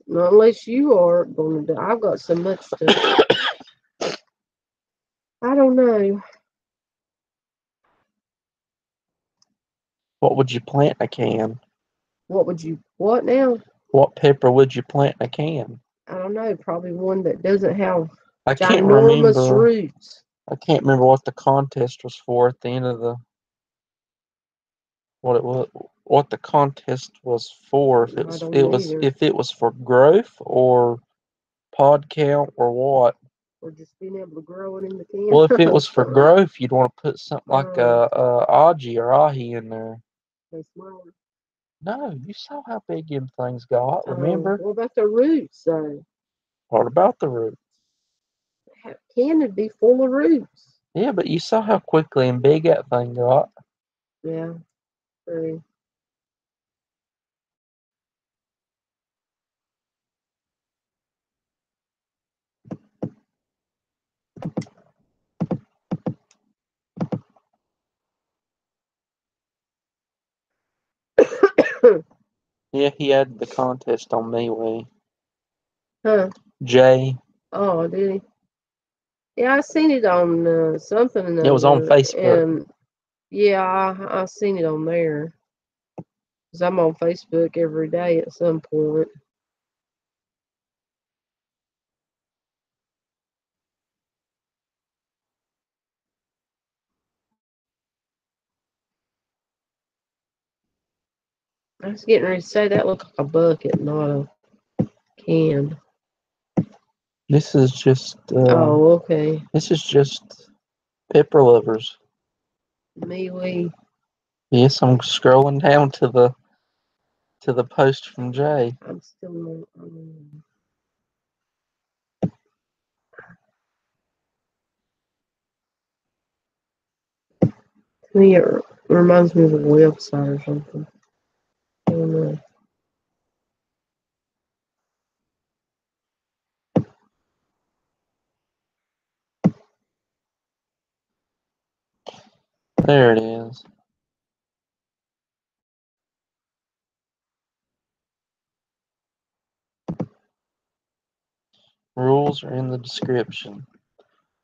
Not unless you are going to do. I've got so much to. I don't know. What would you plant in a can? What would you? What now? What pepper would you plant in a can? I don't know. Probably one that doesn't have I can't ginormous remember. roots. I can't remember what the contest was for at the end of the what the contest was for. If I don't either. if it was for growth or pod count or what. Or just being able to grow it in the can. Well, if it was for growth, you'd want to put something like a aji or ahi in there. They smaller. No, you saw how big them things got. Remember? What about the roots though? What about the root? Can it be full of roots? Yeah, but you saw how quickly and big that thing got. Yeah. True. Yeah, he had the contest on me, Way. Huh? Jay. Oh, did he? Yeah, I seen it on something or It was on another, Facebook. and yeah, I seen it on there. Cause I'm on Facebook every day at some point. I was getting ready to say that looked like a bucket, not a can. This is just. Oh, okay. This is just pepper lovers. MeWe. Yes, I'm scrolling down to the post from Jay. I'm still. To me, it reminds me of a website or something. I don't know. There it is. Rules are in the description.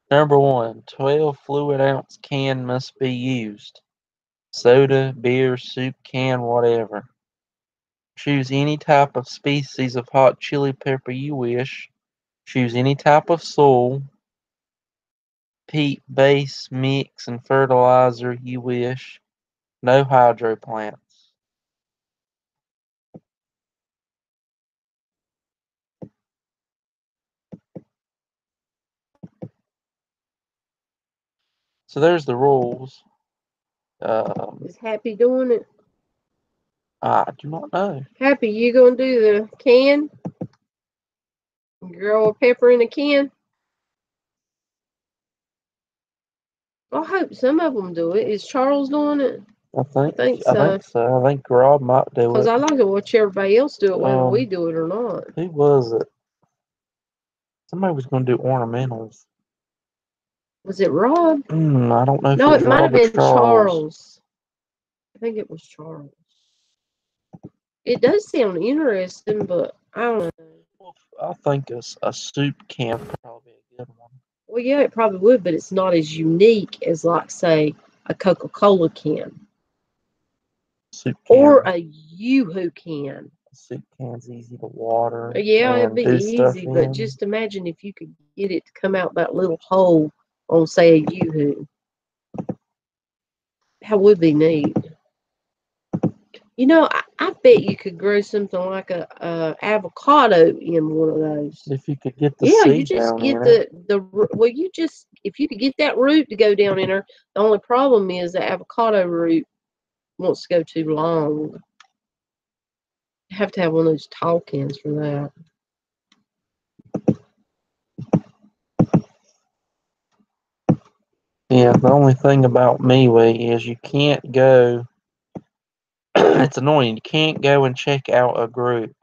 Number 1, 12 fluid ounce can must be used. Soda, beer, soup can, whatever. Choose any type of species of hot chili pepper you wish. Choose any type of soil, peat, base, mix, and fertilizer you wish. No hydro plants. So there's the rules. Is Happy doing it? I do not know. Happy, you gonna do the can? Grow a pepper in a can? I hope some of them do it. Is Charles doing it? I think so. I think Rob might do Because it. I like to watch everybody else do it, whether we do it or not. Who was it? Somebody was going to do ornamentals. Was it Rob? I don't know if No, it was it might have Rob or been Charles. Charles. I think it was Charles. It does sound interesting, but I don't know. Well, I think a soup can would probably be a good one. Well, yeah, it probably would, but it's not as unique as, like, say, a Coca-Cola can Soup can. or a Yoo-hoo can. A soup can's easy to water. Yeah, it'd and be do stuff easy, but in. just imagine if you could get it to come out that little hole on, say, a Yoo-hoo. That would be neat. You know, I bet you could grow something like a avocado in one of those. If you could get the Yeah, you seed just down get in it. if you could get that root to go down in there. The only problem is the avocado root wants to go too long. You have to have one of those tall cans for that. Yeah, the only thing about MeWe is you can't go. It's annoying. You can't go and check out a group.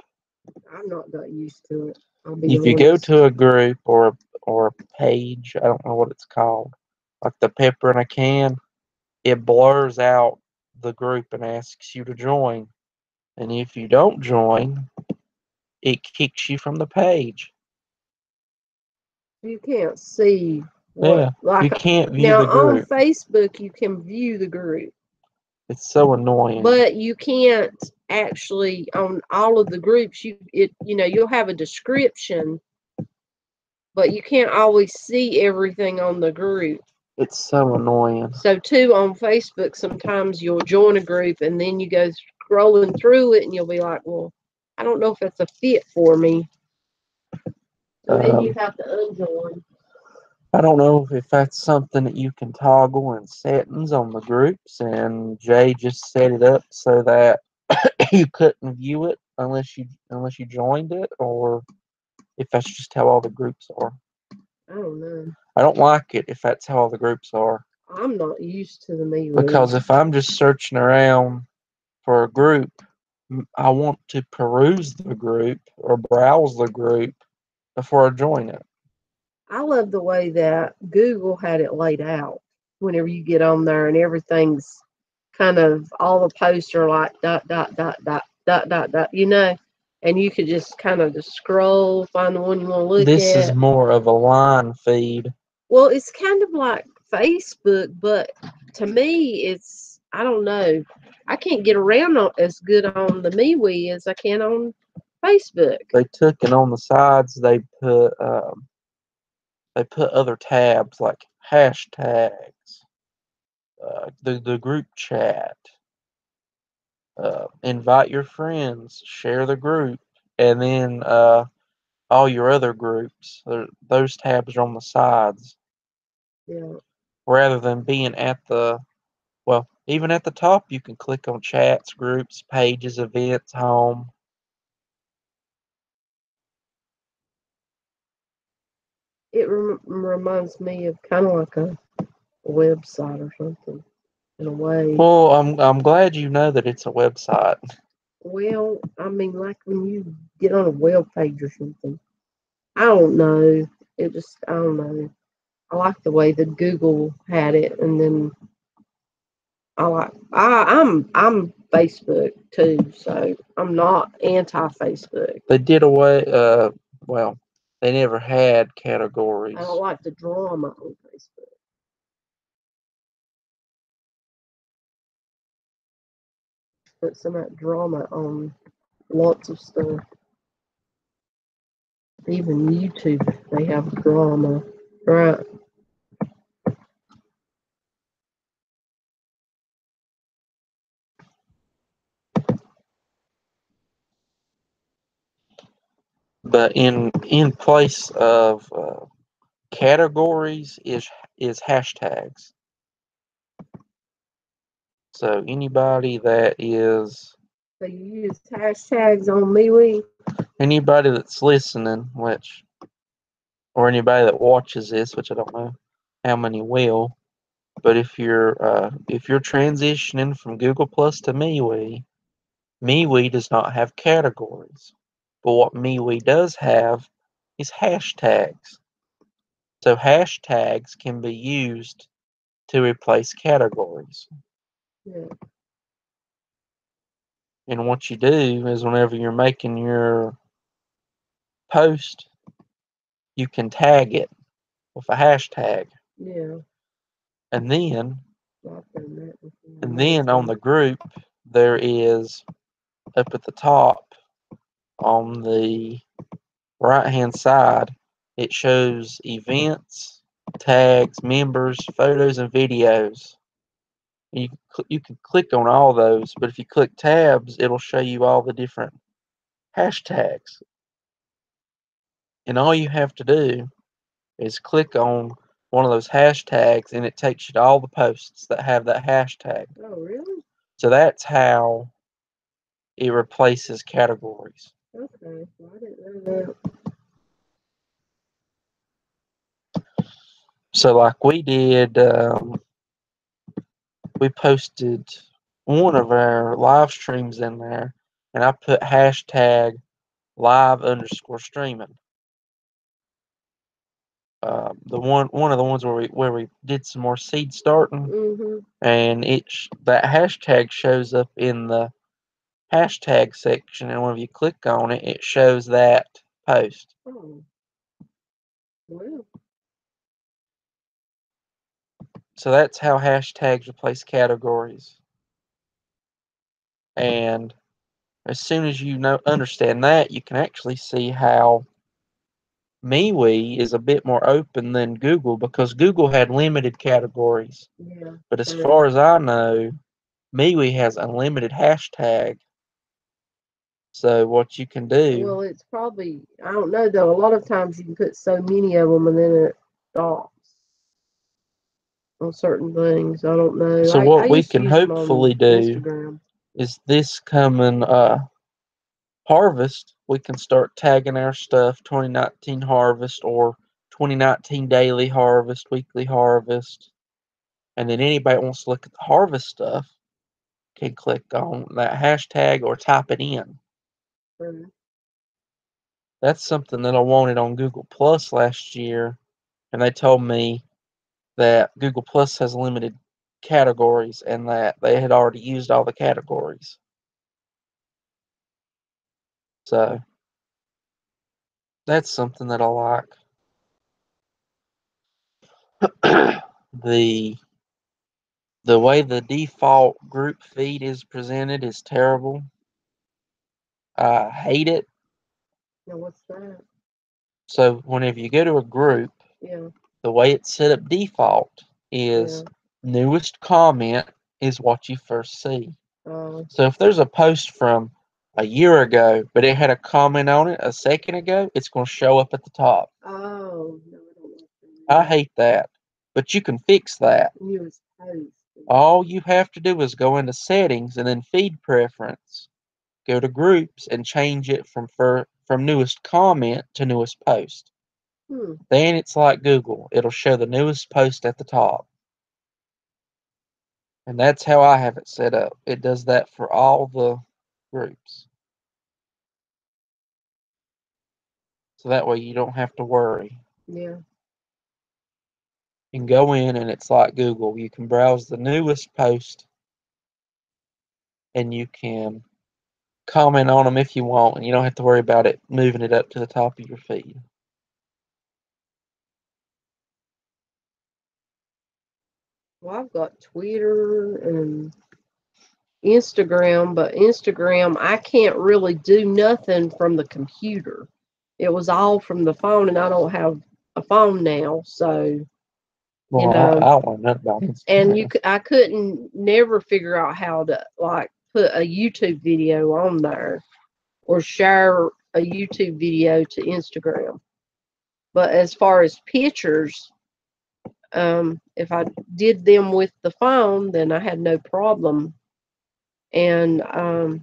I'm not got used to it. I'll be If you go honest. to a group or a page, I don't know what it's called, like the pepper in a can, it blurs out the group and asks you to join. And if you don't join, it kicks you from the page. You can't see Yeah, what you can't view now the on group. Facebook you can view the group, It's so annoying. but you can't actually on all of the groups. You'll have a description, but you can't always see everything on the group. It's so annoying. So too on Facebook, sometimes you'll join a group and then you go scrolling through it and you'll be like, well, I don't know if that's a fit for me. So then you have to unjoin. I don't know if that's something that you can toggle in settings on the groups, and Jay just set it up so that you couldn't view it unless you joined it, or if that's just how all the groups are. I don't know. I don't like it if that's how all the groups are, I'm not used to the MeWe. because if I'm just searching around for a group, I want to peruse the group or browse the group before I join it. I love the way that Google had it laid out. Whenever you get on there and everything's kind of all the posts are like dot dot dot dot dot dot dot, and you could just kind of just scroll, find the one you want to look This at. is more of a line feed. Well, it's kind of like Facebook, but to me, I don't know. I can't get around as good on the MeWe as I can on Facebook. They took it on the sides. They put other tabs like hashtags, the group chat, invite your friends, share the group, and then all your other groups. Those tabs are on the sides. Yeah. Rather than being even at the top, you can click on chats, groups, pages, events, home. It reminds me of kind of like a website or something in a way. Well, I'm glad you know that it's a website. Well, I mean, like when you get on a web page or something. I don't know. I don't know. I like the way that Google had it, and then I'm Facebook too, so I'm not anti-Facebook. They did away. They never had categories. I don't like the drama on Facebook. Put some of that drama on lots of stuff. Even YouTube, they have drama, right? But in place of categories is hashtags. So anybody that is So you use hashtags on MeWe? anybody that's listening, or anybody that watches this, which I don't know how many will, but if you're transitioning from Google Plus to MeWe does not have categories. But what MeWe does have is hashtags. So hashtags can be used to replace categories. Yeah. And what you do is whenever you're making your post, you can tag it with a hashtag. Yeah. And then I've done that before. And then on the group, there is up at the top on the right hand side, it shows events, tags, members, photos, and videos. You can click on all those, but if you click tabs, it'll show you all the different hashtags. And all you have to do is click on one of those hashtags, and it takes you to all the posts that have that hashtag. Oh, really? So that's how it replaces categories. Okay. Well, I didn't know that. So, like we did, we posted one of our live streams in there, and I put hashtag live_streaming. The one of the ones where we did some more seed starting, Mm-hmm. and that hashtag shows up in the hashtag section, and when you click on it, it shows that post. Oh. Well. So that's how hashtags replace categories. And as soon as you understand that, you can actually see how MeWe is a bit more open than Google, because Google had limited categories. Yeah. But as far as I know, MeWe has unlimited hashtag. So what you can do, Well, it's probably, I don't know though. A lot of times you can put so many of them and then it stops on certain things. I don't know. so I what we used to can use them on hopefully do Instagram. is this coming harvest, we can start tagging our stuff 2019 harvest or 2019 daily harvest, weekly harvest. And then anybody that wants to look at the harvest stuff can click on that hashtag or type it in. Mm-hmm. That's something that I wanted on Google Plus last year, and they told me that Google Plus has limited categories and that they had already used all the categories. So that's something that I like. The way the default group feed is presented is terrible. I hate it. Now, what's that? So whenever you go to a group, Yeah. the way it's set up default is newest comment is what you first see. So if there's a post from a year ago, but it had a comment on it a second ago, it's going to show up at the top. Oh, no, I don't like I that. hate that, but you can fix that. Newest post. All you have to do is go into settings and then feed preference. Go to groups and change it from newest comment to newest post. Then it's like Google. It'll show the newest post at the top. And that's how I have it set up. It does that for all the groups. So that way you don't have to worry. Yeah. You can go in and it's like Google. You can browse the newest post and you can comment on them if you want, and you don't have to worry about it moving it up to the top of your feed. Well, I've got Twitter and Instagram, but Instagram, I can't really do nothing from the computer. It was all from the phone, and I don't have a phone now, so Well, I don't know nothing about Instagram. And I couldn't never figure out how to like put a YouTube video on there or share a YouTube video to Instagram. But as far as pictures, if I did them with the phone, then I had no problem. And I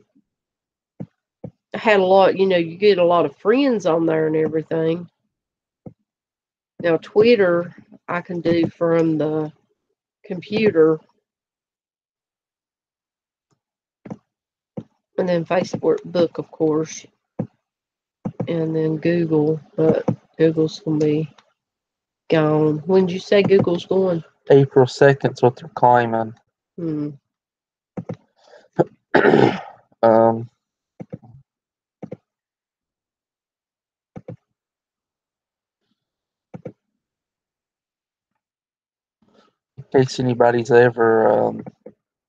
had a lot, you get a lot of friends on there and everything. Now, Twitter, I can do from the computer. And then Facebook, of course. And then Google, but Google's going to be Gone. When did you say Google's going? April 2nd's what they're claiming. Hmm. um, in case anybody's ever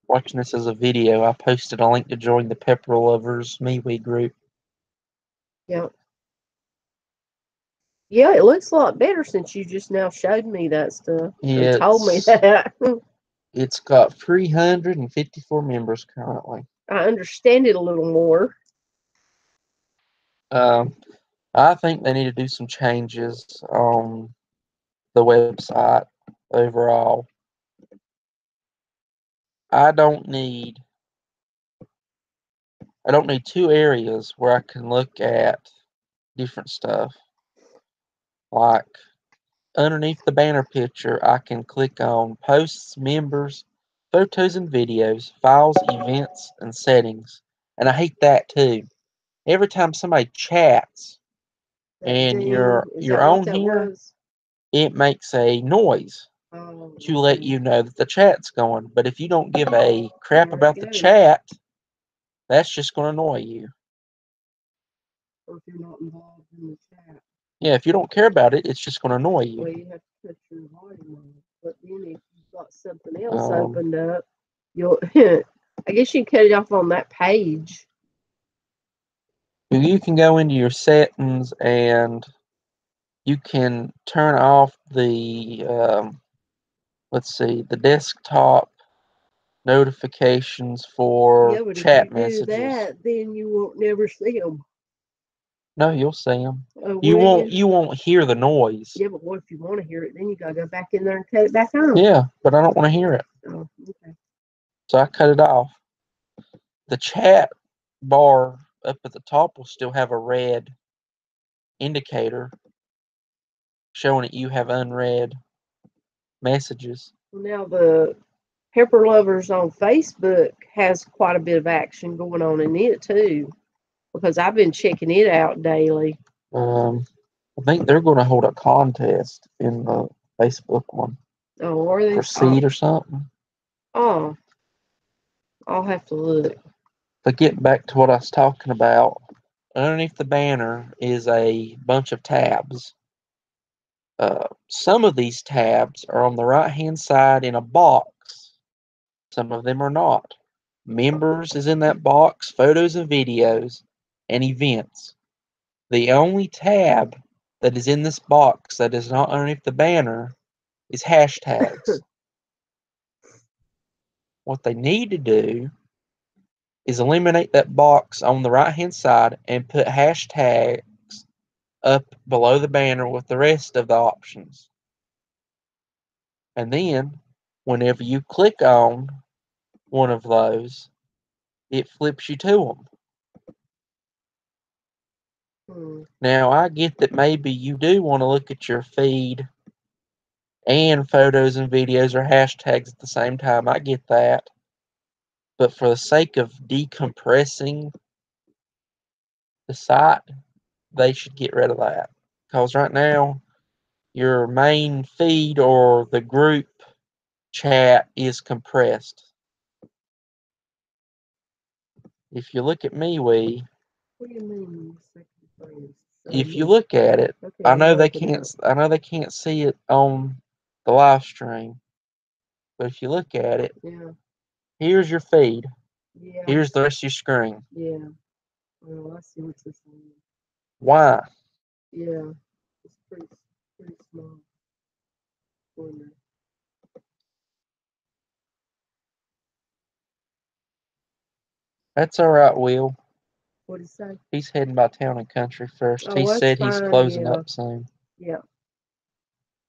watching this as a video, I posted a link to join the Pepper Lovers MeWe group. Yeah. Yeah, it looks a lot better since you just now showed me that stuff. Yeah, And told me that. It's got 354 members currently. I understand it a little more. I think they need to do some changes on the website overall. I don't need two areas where I can look at different stuff. Like underneath the banner picture, I can click on posts, members, photos and videos, files, events, and settings. And I hate that too. Every time somebody chats and you're on here, it makes a noise to let you know that the chat's going. But if you don't give a crap about the chat, that's just going to annoy you. Or if you're not involved in the chat. Yeah, if you don't care about it, it's just going to annoy you. Well, you have to put your volume on. But then if you've got something else opened up, you'll. I guess you can cut it off on that page. You can go into your settings and you can turn off the let's see, the desktop notifications for chat messages. If you do that, then you won't never see them. No, you'll see them. Oh, you won't hear the noise. Yeah, but what if you want to hear it? Then you gotta go back in there and cut it back on. Yeah, but I don't want to hear it. Oh, okay. So I cut it off. The chat bar up at the top will still have a red indicator showing that you have unread messages. Now the Pepper Lovers on Facebook has quite a bit of action going on in it too, because I've been checking it out daily. I think they're going to hold a contest in the Facebook one. Oh, are they? For seed or something. Oh, I'll have to look. But getting back to what I was talking about, underneath the banner is a bunch of tabs. Some of these tabs are on the right-hand side in a box. Some of them are not. Members is in that box, photos and videos, and events. The only tab that is in this box that is not underneath the banner is hashtags. What they need to do is eliminate that box on the right-hand side and put hashtags up below the banner with the rest of the options. And then, whenever you click on one of those, it flips you to them. Now, I get that maybe you do want to look at your feed and photos and videos or hashtags at the same time. I get that. But for the sake of decompressing the site, they should get rid of that. Because right now, your main feed or the group chat is compressed. If you look at MeWe, what do you mean? If you look at it, okay, I know they can't see it on the live stream, but if you look at it, here's your feed. Yeah. Here's the rest of your screen. Yeah. Well, I see what you're saying. Why? Yeah, it's pretty small. That's all right, Will. What did he say? He's heading by Town and Country first. He said he's closing up soon. Yeah.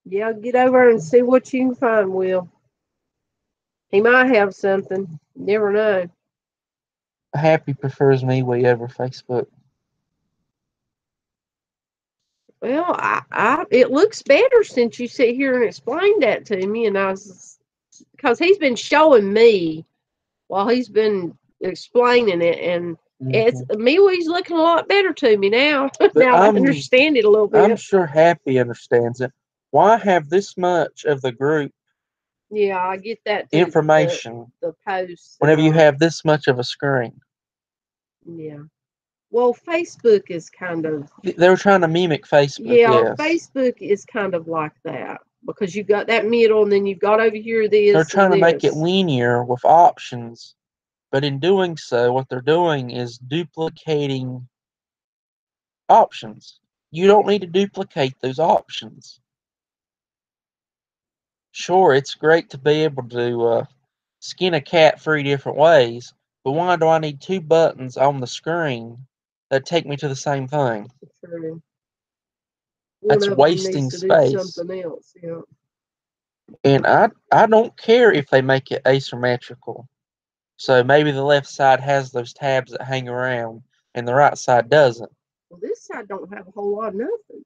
Yeah, get over and see what you can find, Will. He might have something. Never know. Happy prefers MeWe over Facebook. Well, it looks better since you sit here and explained that to me, and because he's been showing me while he's been explaining it, and it's MeWe's looking a lot better to me now. Now I understand it a little bit. I'm sure Happy understands it. Why have this much of the group Yeah, I get that too. information The posts. whenever you have this much of a screen? Yeah. Well, Facebook is kind of. They were trying to mimic Facebook. Yeah, Yes. Facebook is kind of like that because you got that middle, and then you've got over here this. They're trying to and make it this. linear with options, but in doing so, what they're doing is duplicating options. You don't need to duplicate those options. Sure, it's great to be able to skin a cat 3 different ways, but why do I need 2 buttons on the screen that take me to the same thing? True. That's One of them wasting needs to do space. something else. Yeah. And I don't care if they make it asymmetrical. So maybe the left side has those tabs that hang around and the right side doesn't. Well, this side don't have a whole lot of nothing.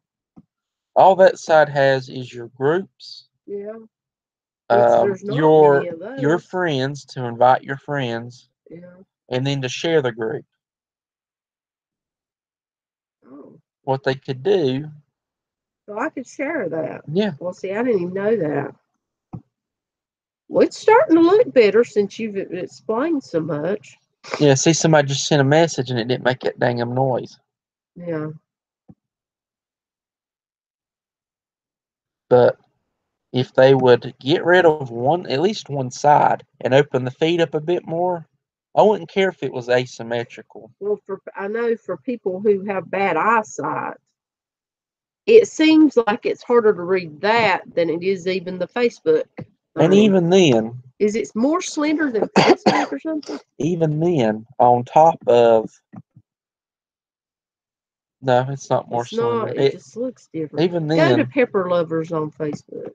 All that side has is your groups, Yeah. There's not many of those. your friends, to invite your friends, Yeah. and then to share the group. Oh. What they could do. So I could share that. Yeah. Well, see, I didn't even know that. Well, it's starting to look better since you've explained so much. Yeah, see, somebody just sent a message and it didn't make that dang noise. Yeah. But if they would get rid of at least one side, and open the feed up a bit more, I wouldn't care if it was asymmetrical. Well, I know for people who have bad eyesight, it seems like it's harder to read that than it is even the Facebook. And even then, is it more slender than Facebook or something? Even then, on top of no, it's not more slender. It just looks different. Even Go then, to Pepper Lovers on Facebook.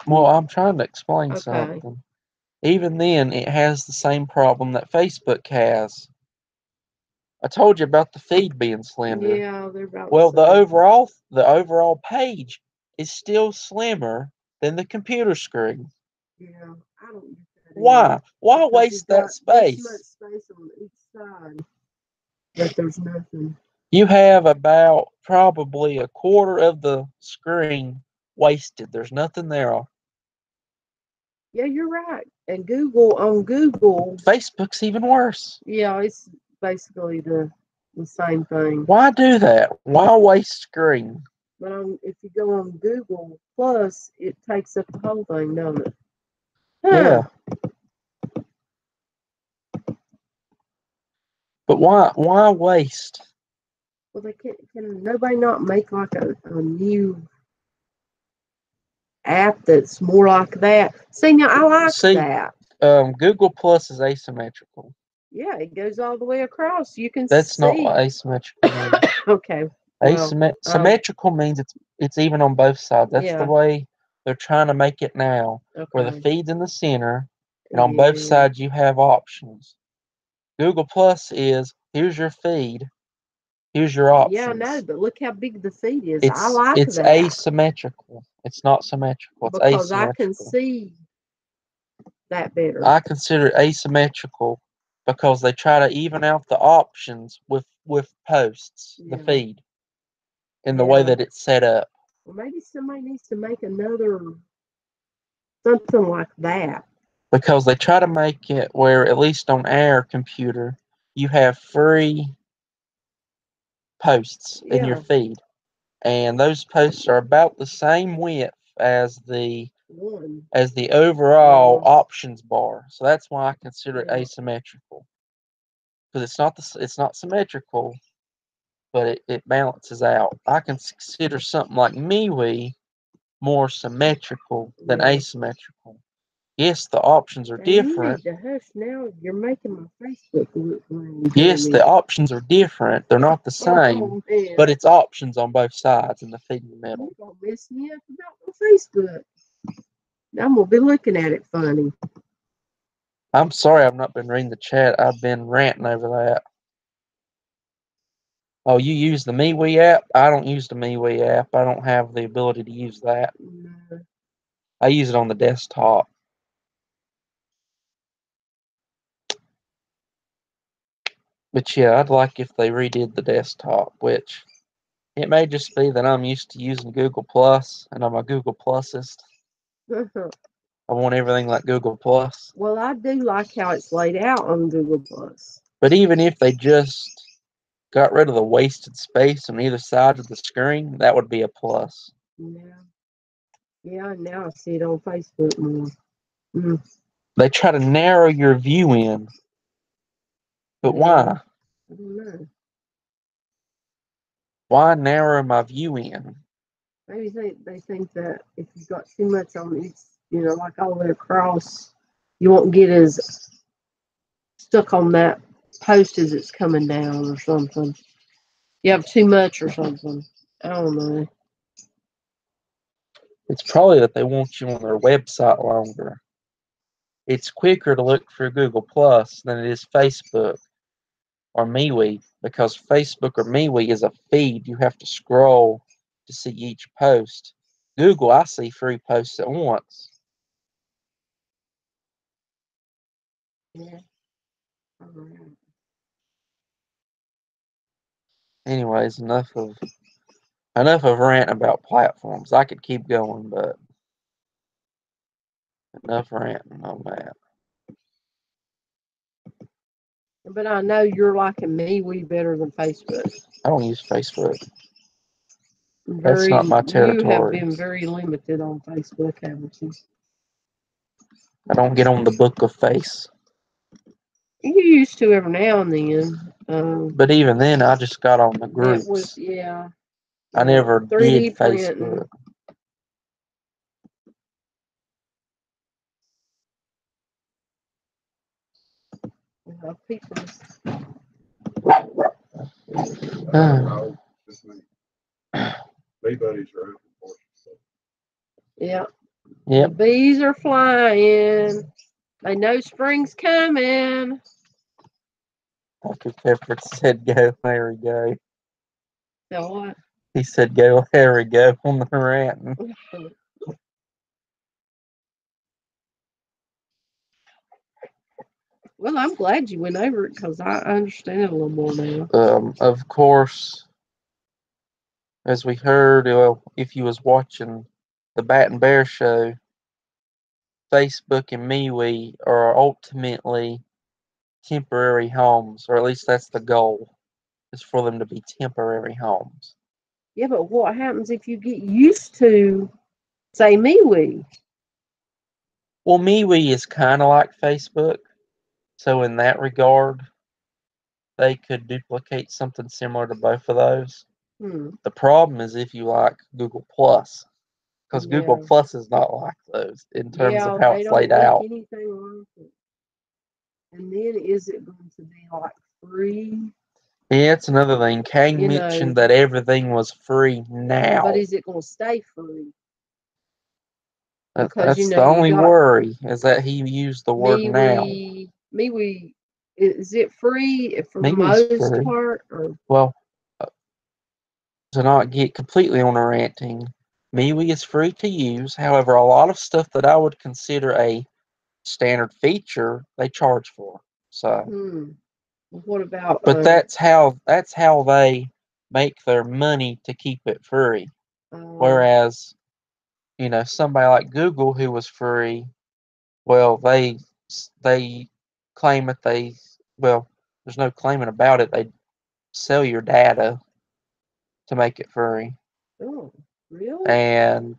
well, I'm trying to explain Okay. something. Even then, it has the same problem that Facebook has. I told you about the feed being slender. Yeah, they're about Well, the same. the overall page is still slimmer than the computer screen. Yeah, I don't get that Why? either. Why Because waste you've that got space? This much space on each side, but there's nothing. You have about probably a quarter of the screen wasted. There's nothing there. Yeah, you're right. And on Google, Facebook's even worse. yeah, it's basically the same thing. Why do that? Why waste screen? But if you go on Google Plus, it takes up the whole thing, doesn't it? Yeah. But why waste? Well, they can nobody not make like a new app that's more like that? See, now I like that. Google Plus is asymmetrical. Yeah, it goes all the way across. You can That's see. not what asymmetrical means. Okay. Well, symmetrical means it's even on both sides. That's Yeah. the way they're trying to make it now, where the Okay. feed's in the center, and on both sides you have options. Google Plus is here's your feed, here's your options. Yeah, I know, but look how big the feed is. I like It's that. asymmetrical. It's not symmetrical. It's Because I asymmetrical. can see that better. I consider it asymmetrical because they try to even out the options with posts, the feed, in the way that it's set up. Well, maybe somebody needs to make another something like that. Because they try to make it where, at least on our computer, you have free posts in your feed. And those posts are about the same width as the overall options bar. So that's why I consider it asymmetrical. Because it's not symmetrical, but it balances out. I can consider something like MeWe more symmetrical than asymmetrical. Yes, the options are different. You need to hush now. You're making my Facebook look lame. Yes, the options are different. They're not the same, but it's options on both sides and the feed in the middle. You're gonna mess me up about my Facebook. I'm gonna be looking at it funny. I'm sorry I've not been reading the chat. I've been ranting over that. Oh, you use the MeWe app? I don't use the MeWe app. I don't have the ability to use that. No. I use it on the desktop. But yeah, I'd like if they redid the desktop, which It may just be that I'm used to using Google Plus, and I'm a Google Plusist. I want everything like Google Plus. Well, I do like how it's laid out on Google Plus. But even if they just got rid of the wasted space on either side of the screen, that would be a plus. Yeah. Yeah, now I see it on Facebook more. Mm. They try to narrow your view in. But Yeah. why? I don't know. Why narrow my view in? Maybe they think that if you've got too much on each, like all the way across, you won't get as stuck on that post as it's coming down or something. You have too much or something. I don't know. It's probably that they want you on their website longer. It's quicker to look for Google Plus than it is Facebook or MeWe, because Facebook or MeWe is a feed. You have to scroll to see each post. Google, I see 3 posts at once. Yeah. All right. Anyways, enough of ranting about platforms. I could keep going, but enough ranting on that. But I know you're liking MeWe better than Facebook. I don't use Facebook. Very, That's not my you have territory. been very limited on Facebook, haven't you? I don't get on the book of face. You used to every now and then. But even then, I just got on the That groups. was, yeah. I never 3D did Facebook. People. Just me. Bee buddies are open for it. Yeah. Yep. The bees are flying. They know spring's coming. Dr. Pepper said, "Go, Larry, go." So what? He said, "Go, Larry, go" on the ranting. Well, I'm glad you went over it because I understand it a little more now. Of course, as we heard, well, if you was watching the Bat and Bear show, Facebook and MeWe are ultimately temporary homes, or at least that's the goal, is for them to be temporary homes. Yeah, but what happens if you get used to, say, MeWe? Well, MeWe is kind of like Facebook, so in that regard, they could duplicate something similar to both of those. The problem is if you like Google Plus, because Google Yeah. Plus is not like those in terms Yeah, of how they it's don't laid look out. anything like it. And then is it going to be like free? Yeah, it's another thing. Kang You know. mentioned that everything was free now. But is it going to stay free? That's Because the only worry, is that he used the word now. MeWe, is it free for the MeWe's most free. part? Or? Well, to not get completely on a ranting, MeWe is free to use. However, a lot of stuff that I would consider a standard feature, they charge for. So, What about? but that's how they make their money to keep it free. Whereas, somebody like Google, who was free, well, they claim that there's no claiming about it. They sell your data to make it free. Oh, really? And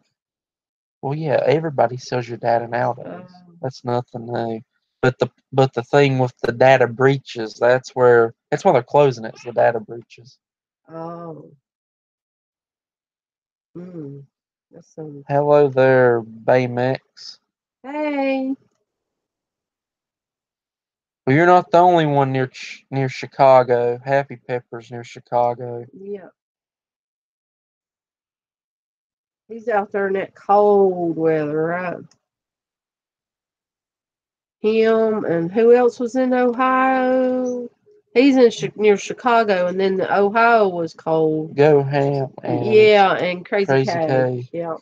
well, yeah, everybody sells your data nowadays. That's nothing new. But the thing with the data breaches, that's why they're closing it. It's the data breaches. Oh. That's so. Hello there, Baymex. Hey. Well, you're not the only one near Chicago. Happy Pepper's near Chicago. Yeah. He's out there in that cold weather, right? Him and who else was in Ohio? He's in near Chicago, and then the Ohio was cold. Go Ham and yeah, and Crazy K. Yeah.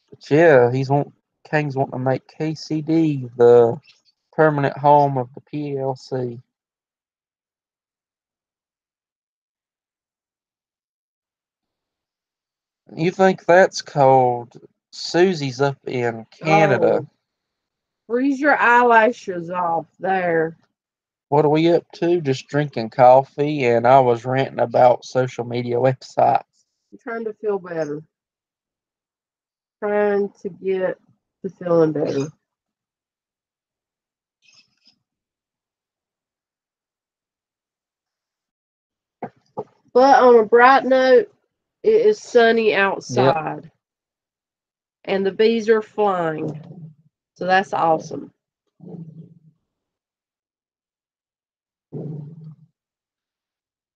But yeah, Kang's wanting to make KCD the permanent home of the PLC. You think that's cold? Susie's up in Canada. Oh, freeze your eyelashes off there. What are we up to? Just drinking coffee, and I was ranting about social media websites. I'm trying to feel better. Trying to get to feeling better. But on a bright note, it is sunny outside. And the bees are flying. So that's awesome.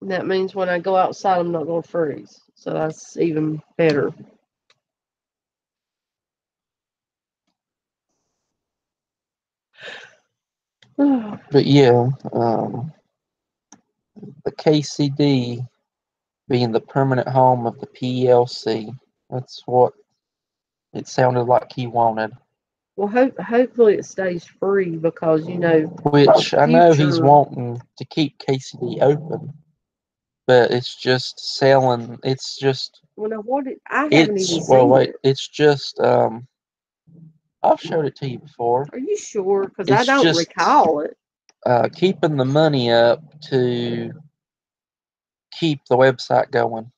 And that means when I go outside, I'm not going to freeze. So that's even better. But yeah, the KCD being the permanent home of the PLC. That's what it sounded like he wanted. Well, hopefully it stays free because, you know, Which I know he's future- wanting to keep KCD open, but it's just selling. It's just. Well, now I haven't even It's seen wait. it. It's just. I've showed it to you before. Are you sure? Because I It's don't just recall it. keeping the money up to keep the website going.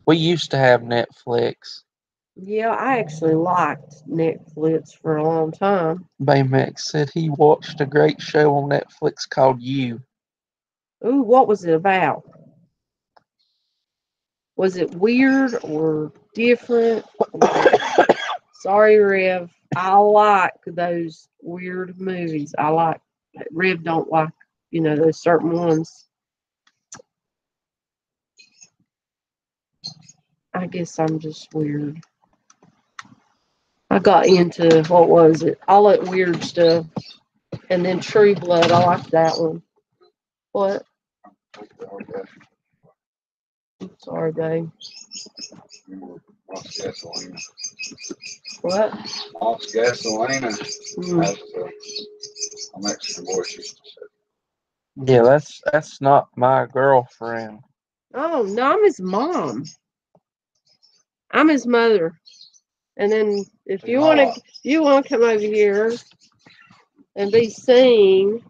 We used to have Netflix. Yeah, I actually liked Netflix for a long time. Baymax said he watched a great show on Netflix called You. Ooh, what was it about? Was it weird or different? Sorry, Rev. I like those weird movies. Rev don't like, you know, those certain ones. I guess I'm just weird. I got into, what was it? All that weird stuff. And then True Blood. I like that one. What? I'm sorry, babe. Gasolina. What? Moss Gasolina. Mm. As a Mexican boy used to say. Yeah, that's not my girlfriend. Oh, no, I'm his mom. I'm his mother. And then if you want to come over here and be seen,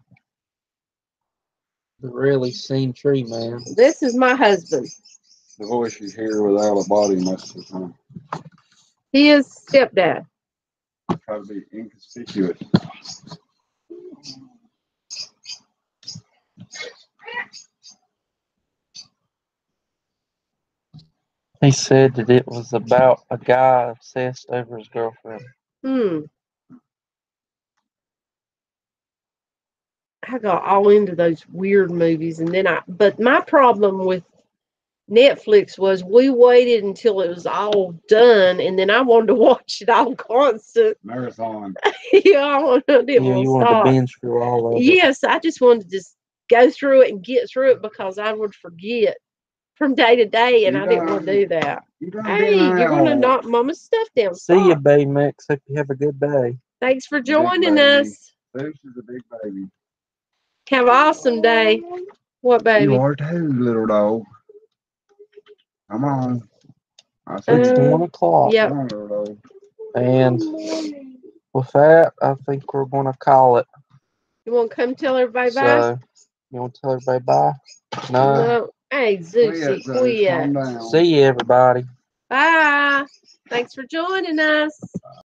The really seen tree man. this is my husband. The voice you hear without a body most of the time. He is stepdad. Try to be inconspicuous. He said that it was about a guy obsessed over his girlfriend. I got all into those weird movies, and then but my problem with Netflix was we waited until it was all done, and then I wanted to watch it all constant. Marathon. Yeah, didn't Yeah, want you to wanted to stop. binge through all of it. Yes, I just wanted to just go through it and get through it because I would forget from day to day, and I didn't want to do that. Hey, you're going to knock Mama's stuff down. See you, Stop. Baymax. Hope you have a good day. Thanks for Big joining baby. us. This is a big baby. Have an awesome day. What, baby? You are too, little dog. Come on. I It's said, 1 o'clock. Yep. come on, little dog. And with that, I think we're going to call it. You want to come tell everybody bye? So, you want to tell everybody bye? No. No. Hey, Zeusy, Zeus, calm quit. down. See you, everybody. Bye. Thanks for joining us.